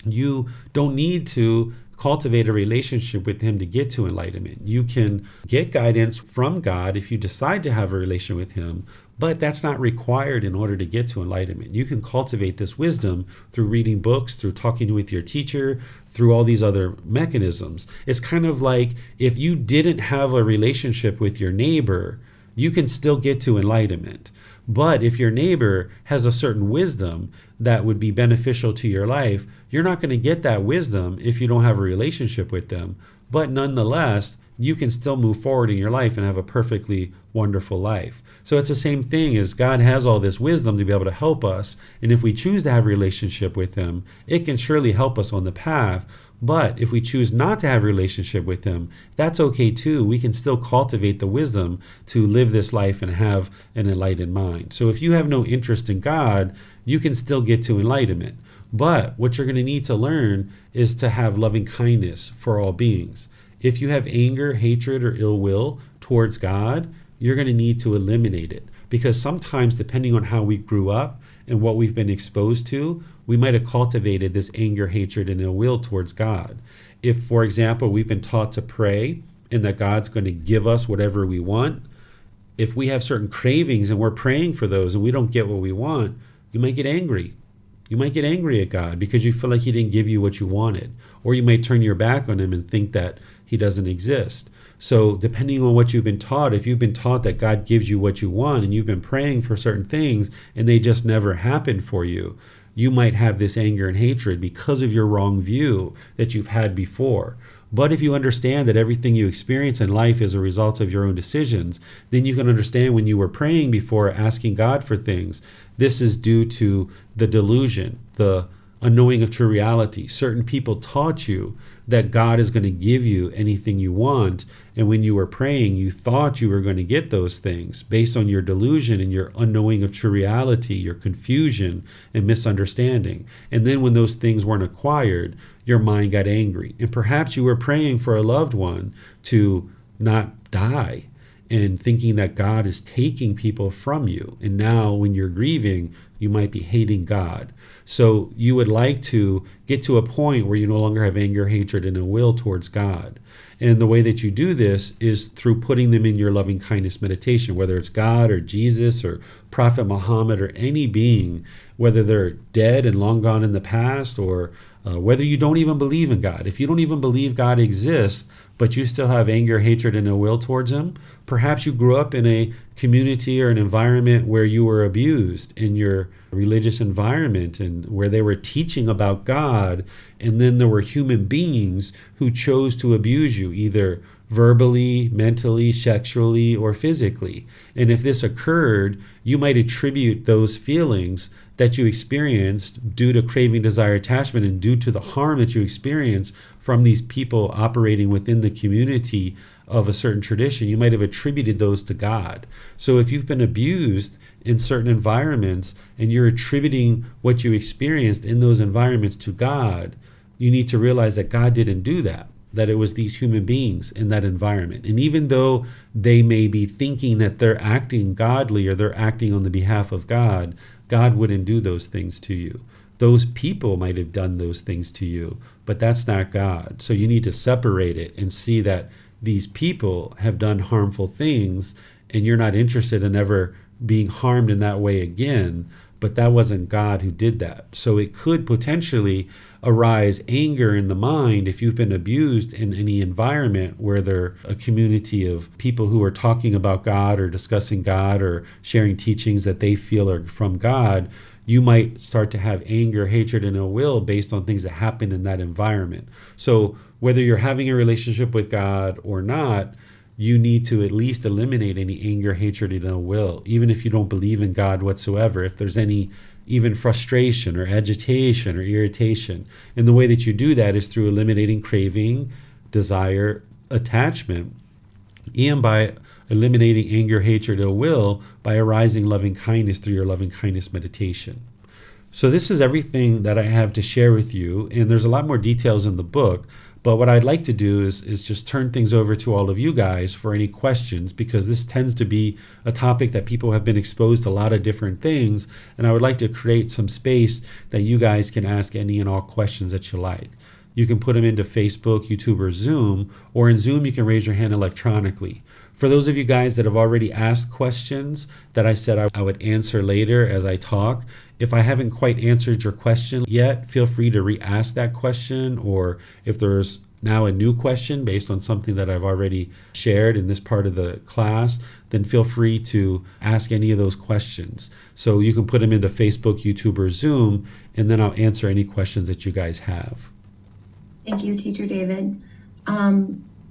You don't need to cultivate a relationship with him to get to enlightenment. You can get guidance from God if you decide to have a relation with him, but that's not required in order to get to enlightenment. You can cultivate this wisdom through reading books, through talking with your teacher, through all these other mechanisms. It's kind of like if you didn't have a relationship with your neighbor, you can still get to enlightenment. But if your neighbor has a certain wisdom that would be beneficial to your life, you're not going to get that wisdom if you don't have a relationship with them. But nonetheless, you can still move forward in your life and have a perfectly wonderful life. So it's the same thing as God has all this wisdom to be able to help us. And if we choose to have a relationship with him, it can surely help us on the path. But if we choose not to have a relationship with him, that's okay too. We can still cultivate the wisdom to live this life and have an enlightened mind. So if you have no interest in God, you can still get to enlightenment. But what you're going to need to learn is to have loving kindness for all beings. If you have anger, hatred, or ill will towards God, you're going to need to eliminate it. Because sometimes, depending on how we grew up and what we've been exposed to, we might have cultivated this anger, hatred, and ill will towards God. If, for example, we've been taught to pray and that God's going to give us whatever we want, if we have certain cravings and we're praying for those and we don't get what we want, you might get angry. You might get angry at God because you feel like he didn't give you what you wanted. Or you might turn your back on him and think that he doesn't exist. So depending on what you've been taught, if you've been taught that God gives you what you want and you've been praying for certain things and they just never happen for you, you might have this anger and hatred because of your wrong view that you've had before. But if you understand that everything you experience in life is a result of your own decisions, then you can understand when you were praying before, asking God for things, this is due to the delusion, the unknowing of true reality. Certain people taught you that God is going to give you anything you want. And when you were praying, you thought you were going to get those things based on your delusion and your unknowing of true reality, your confusion and misunderstanding. And then when those things weren't acquired, your mind got angry. And perhaps you were praying for a loved one to not die and thinking that God is taking people from you. And now when you're grieving, you might be hating God. So you would like to get to a point where you no longer have anger, hatred, and ill will towards God. And the way that you do this is through putting them in your loving kindness meditation, whether it's God or Jesus or Prophet Muhammad or any being, whether they're dead and long gone in the past or whether you don't even believe in God. If you don't even believe God exists, but you still have anger, hatred, and ill will towards him, perhaps you grew up in a community or an environment where you were abused in your religious environment and where they were teaching about God, and then there were human beings who chose to abuse you, either verbally, mentally, sexually, or physically. And if this occurred, you might attribute those feelings that you experienced due to craving, desire, attachment, and due to the harm that you experienced from these people operating within the community of a certain tradition, you might have attributed those to God. So if you've been abused in certain environments and you're attributing what you experienced in those environments to God, you need to realize that God didn't do that, that it was these human beings in that environment. And even though they may be thinking that they're acting godly or they're acting on the behalf of God, God wouldn't do those things to you. Those people might have done those things to you, but that's not God. So you need to separate it and see that these people have done harmful things and you're not interested in ever being harmed in that way again, but that wasn't God who did that. So it could potentially arise anger in the mind if you've been abused in any environment where there a community of people who are talking about God or discussing God or sharing teachings that they feel are from God. You might start to have anger, hatred, and ill will based on things that happen in that environment. So whether you're having a relationship with God or not, you need to at least eliminate any anger, hatred, and ill will, even if you don't believe in God whatsoever. If there's any even frustration or agitation or irritation. And the way that you do that is through eliminating craving, desire, attachment, and by eliminating anger, hatred, ill will by arising loving kindness through your loving kindness meditation. So this is everything that I have to share with you, and there's a lot more details in the book, but what I'd like to do is just turn things over to all of you guys for any questions, because this tends to be a topic that people have been exposed to a lot of different things, and I would like to create some space that you guys can ask any and all questions that you like. You can put them into Facebook, YouTube, or Zoom, or in Zoom you can raise your hand electronically. For those of you guys that have already asked questions that I said I would answer later as I talk, if I haven't quite answered your question yet, feel free to re-ask that question, or if there's now a new question based on something that I've already shared in this part of the class, then feel free to ask any of those questions. So you can put them into Facebook, YouTube, or Zoom, and then I'll answer any questions that you guys have. Thank you, Teacher David.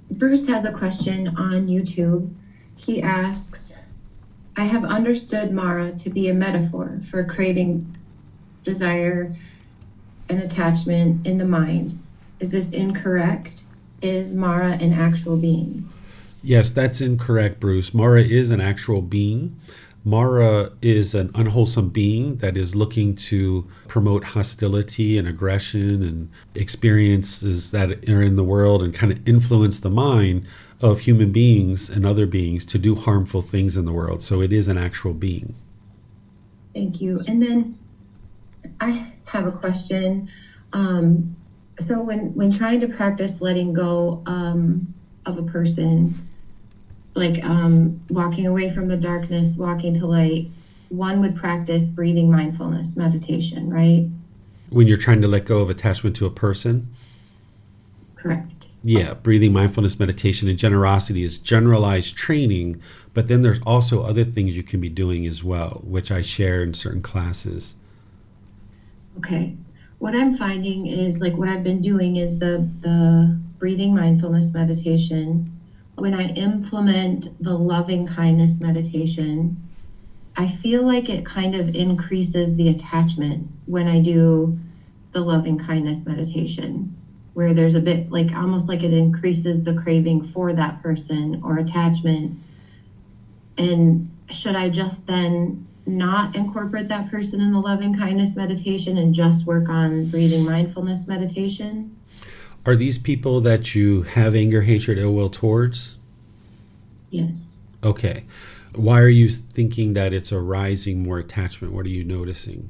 Bruce has a question on YouTube. He asks, I have understood Mara to be a metaphor for craving, desire, and attachment in the mind. Is this incorrect? Is Mara an actual being? Yes, that's incorrect, Bruce. Mara is an actual being. Mara is an unwholesome being that is looking to promote hostility and aggression and experiences that are in the world and kind of influence the mind of human beings and other beings to do harmful things in the world. So it is an actual being. Thank you. And then I have a question. So when trying to practice letting go of a person, like walking away from the darkness, walking to light, one would practice breathing mindfulness meditation, right? When you're trying to let go of attachment to a person? Correct. Yeah, breathing, mindfulness, meditation, and generosity is generalized training, but then there's also other things you can be doing as well, which I share in certain classes. Okay. What I'm finding is like what I've been doing is the breathing mindfulness meditation. When I implement the loving kindness meditation, I feel like it kind of increases the attachment when I do the loving kindness meditation, where there's a bit like almost like it increases the craving for that person or attachment. And should I just then not incorporate that person in the loving kindness meditation and just work on breathing mindfulness meditation? Are these people that you have anger, hatred, ill will towards? Yes. Okay. Why are you thinking that it's arising more attachment? What are you noticing?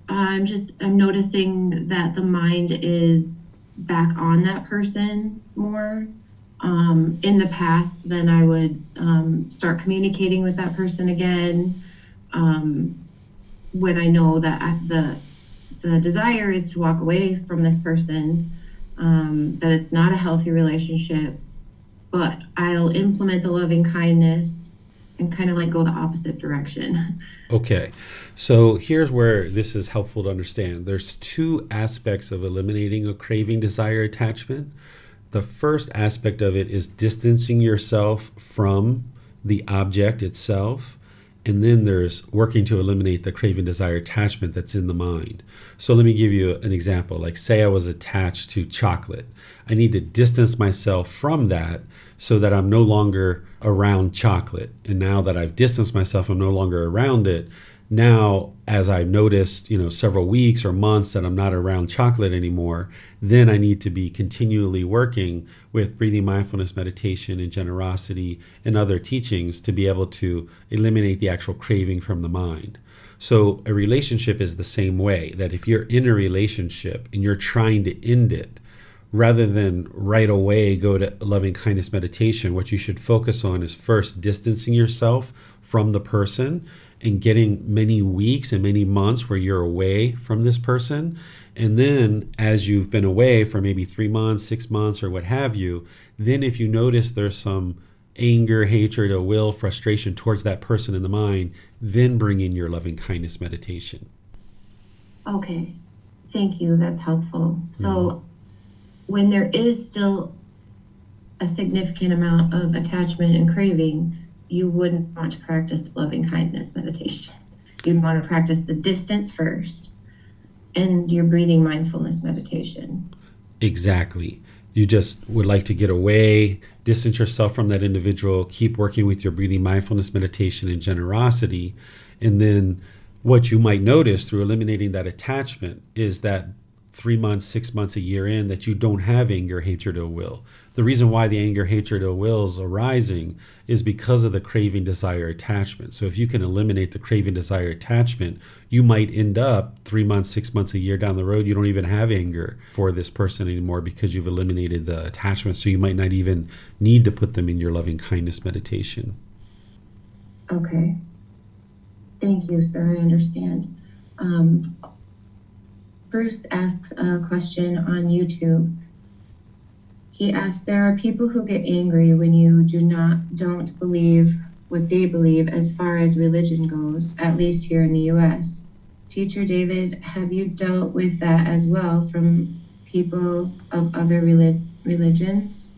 I'm noticing that the mind is back on that person more. In the past, then I would start communicating with that person again. When I know that the desire is to walk away from this person, that it's not a healthy relationship, but I'll implement the loving kindness and kind of like go the opposite direction. Okay, so here's where this is helpful to understand. There's two aspects of eliminating a craving, desire, attachment. The first aspect of it is distancing yourself from the object itself. And then there's working to eliminate the craving, desire, attachment that's in the mind. So let me give you an example. Like say I was attached to chocolate. I need to distance myself from that so that I'm no longer around chocolate. And now that I've distanced myself, I'm no longer around it. Now, as I've noticed, several weeks or months that I'm not around chocolate anymore, then I need to be continually working with breathing, mindfulness, meditation, and generosity and other teachings to be able to eliminate the actual craving from the mind. So a relationship is the same way, that if you're in a relationship and you're trying to end it, rather than right away go to loving kindness meditation, what you should focus on is first distancing yourself from the person and getting many weeks and many months where you're away from this person. And then as you've been away for maybe 3 months, 6 months, or what have you, then if you notice there's some anger, hatred, or will, frustration towards that person in the mind, then bring in your loving kindness meditation. Okay, thank you. That's helpful. So when there is still a significant amount of attachment and craving, you wouldn't want to practice loving kindness meditation. You'd want to practice the distance first and your breathing mindfulness meditation. Exactly. You just would like to get away, distance yourself from that individual, keep working with your breathing mindfulness meditation and generosity. And then what you might notice through eliminating that attachment is that 3 months, 6 months, a year in, that you don't have anger, hatred, or will. The reason why the anger, hatred, or will is arising is because of the craving, desire, attachment. So if you can eliminate the craving, desire, attachment, you might end up 3 months, 6 months, a year down the road, you don't even have anger for this person anymore because you've eliminated the attachment. So you might not even need to put them in your loving kindness meditation. Okay. Thank you, sir. I understand. Bruce asks a question on YouTube. He asks, there are people who get angry when you don't believe what they believe as far as religion goes, at least here in the US. Teacher David, have you dealt with that as well from people of other religions?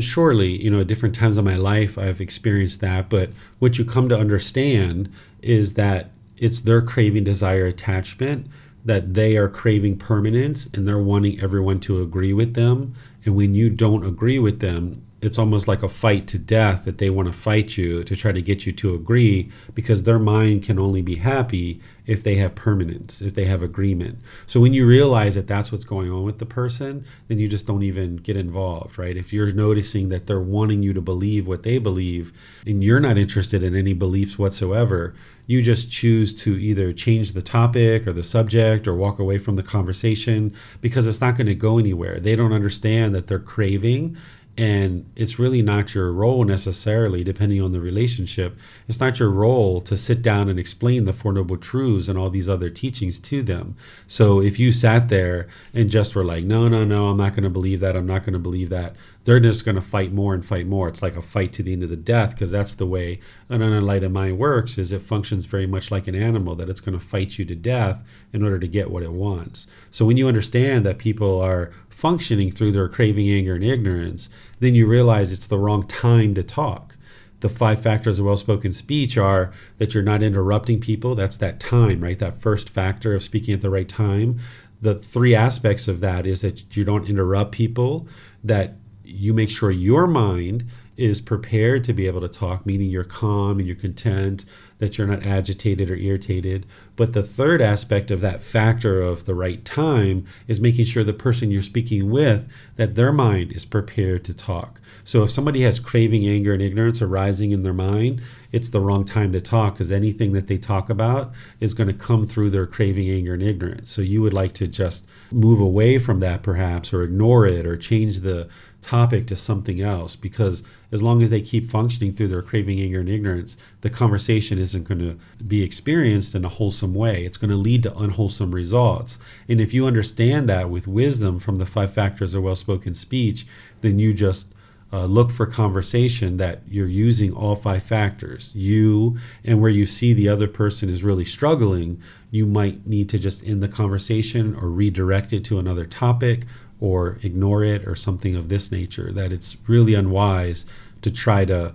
Surely, at different times of my life, I've experienced that. But what you come to understand is that it's their craving, desire, attachment, that they are craving permanence and they're wanting everyone to agree with them. And when you don't agree with them, it's almost like a fight to death that they want to fight you to try to get you to agree, because their mind can only be happy if they have permanence, if they have agreement. So when you realize that that's what's going on with the person, then you just don't even get involved, right? If you're noticing that they're wanting you to believe what they believe and you're not interested in any beliefs whatsoever, you just choose to either change the topic or the subject or walk away from the conversation, because it's not going to go anywhere. They don't understand that they're craving, And it's really not your role necessarily, depending on the relationship. It's not your role to sit down and explain the Four Noble Truths and all these other teachings to them. So if you sat there and just were like, no, I'm not going to believe that, I'm not going to believe that, they're just going to fight more and fight more. It's like a fight to the end of the death, because that's the way an unenlightened mind works, is it functions very much like an animal, that it's going to fight you to death in order to get what it wants. So when you understand that people are functioning through their craving, anger, and ignorance, then you realize it's the wrong time to talk. The 5 factors of well-spoken speech are that you're not interrupting people. That's that time, right? That first factor of speaking at the right time. The 3 aspects of that is that you don't interrupt people, that you make sure your mind is prepared to be able to talk, meaning you're calm and you're content, that you're not agitated or irritated. But the 3rd aspect of that factor of the right time is making sure the person you're speaking with, that their mind is prepared to talk. So if somebody has craving, anger, and ignorance arising in their mind, it's the wrong time to talk, because anything that they talk about is going to come through their craving, anger, and ignorance. So you would like to just move away from that perhaps, or ignore it, or change the topic to something else, because as long as they keep functioning through their craving, anger, and ignorance, the conversation isn't going to be experienced in a wholesome way. It's going to lead to unwholesome results. And if you understand that with wisdom from the 5 factors of well-spoken speech, then you just look for conversation that you're using all 5 factors. And where you see the other person is really struggling, you might need to just end the conversation or redirect it to another topic, or ignore it, or something of this nature. That it's really unwise to try to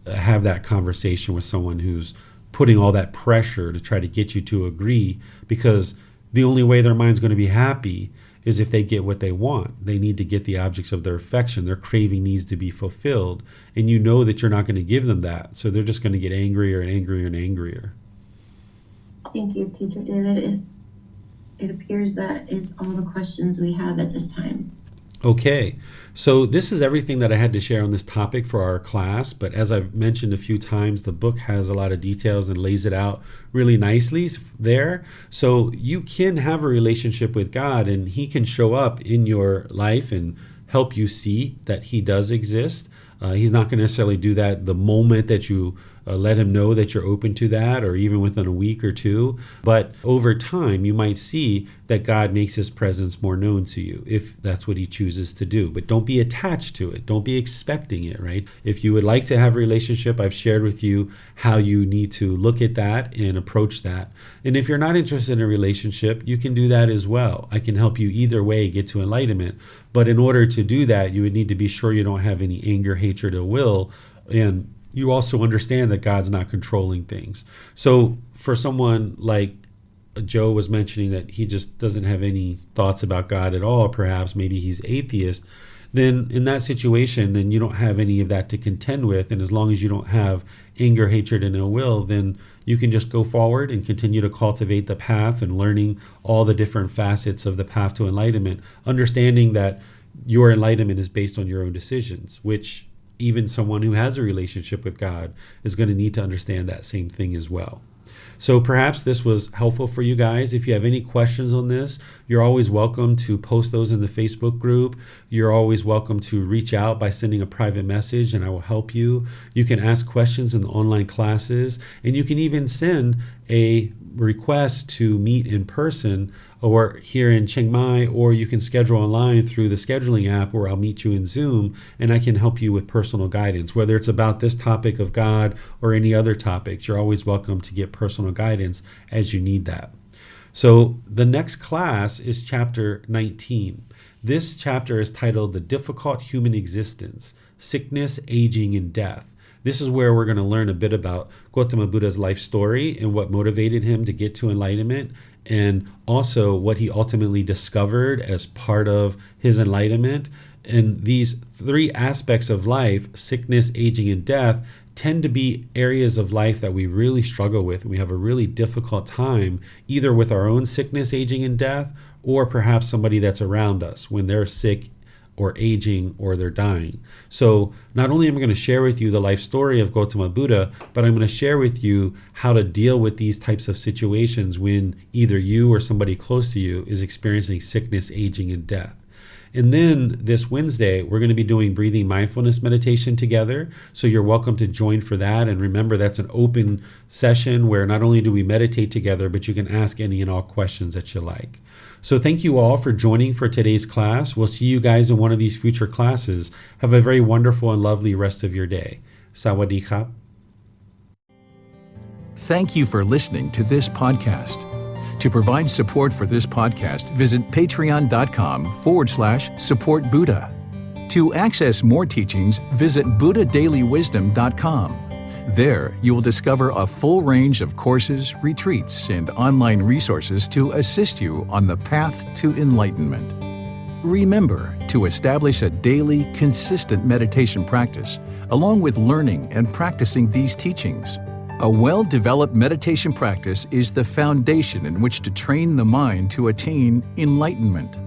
have that conversation with someone who's putting all that pressure to try to get you to agree, because the only way their mind's going to be happy is if they get what they want. They need to get the objects of their affection. Their craving needs to be fulfilled, and you know that you're not going to give them that, so they're just going to get angrier and angrier and angrier. Thank you, Teacher David. It appears that is all the questions we have at this time. Okay, so this is everything that I had to share on this topic for our class, but as I've mentioned a few times, the book has a lot of details and lays it out really nicely there. So you can have a relationship with God, and He can show up in your life and help you see that He does exist. He's not going to necessarily do that the moment that you let Him know that you're open to that, or even within a week or 2. But over time, you might see that God makes His presence more known to you, if that's what He chooses to do. But don't be attached to it. Don't be expecting it, right? If you would like to have a relationship, I've shared with you how you need to look at that and approach that. And if you're not interested in a relationship, you can do that as well. I can help you either way get to enlightenment. But in order to do that, you would need to be sure you don't have any anger, hatred, or will. And you also understand that God's not controlling things. So for someone like Joe was mentioning, that he just doesn't have any thoughts about God at all, perhaps maybe he's atheist, then in that situation, then you don't have any of that to contend with. And as long as you don't have anger, hatred, and ill will, then you can just go forward and continue to cultivate the path and learning all the different facets of the path to enlightenment, understanding that your enlightenment is based on your own decisions, which even someone who has a relationship with God is going to need to understand that same thing as well. So perhaps this was helpful for you guys. If you have any questions on this, you're always welcome to post those in the Facebook group. You're always welcome to reach out by sending a private message, and I will help you. You can ask questions in the online classes, and you can even send a request to meet in person, or here in Chiang Mai, or you can schedule online through the scheduling app, where I'll meet you in Zoom and I can help you with personal guidance, whether it's about this topic of God or any other topics. You're always welcome to get personal guidance as you need that. So the next class is chapter 19. This chapter is titled The Difficult Human Existence, Sickness, Aging, and Death. This is where we're going to learn a bit about Gotama Buddha's life story and what motivated him to get to enlightenment, and also what he ultimately discovered as part of his enlightenment. And these 3 aspects of life, sickness, aging, and death, tend to be areas of life that we really struggle with. We have a really difficult time either with our own sickness, aging, and death, or perhaps somebody that's around us when they're sick or aging or they're dying. So not only am I going to share with you the life story of Gotama Buddha, but I'm going to share with you how to deal with these types of situations when either you or somebody close to you is experiencing sickness, aging, and death. And then this Wednesday, we're going to be doing breathing mindfulness meditation together. So you're welcome to join for that. And remember, that's an open session where not only do we meditate together, but you can ask any and all questions that you like. So thank you all for joining for today's class. We'll see you guys in one of these future classes. Have a very wonderful and lovely rest of your day. Sawadee krap. Thank you for listening to this podcast. To provide support for this podcast, visit patreon.com/support Buddha. To access more teachings, visit buddhadailywisdom.com. There, you will discover a full range of courses, retreats, and online resources to assist you on the path to enlightenment. Remember to establish a daily, consistent meditation practice, along with learning and practicing these teachings. A well-developed meditation practice is the foundation in which to train the mind to attain enlightenment.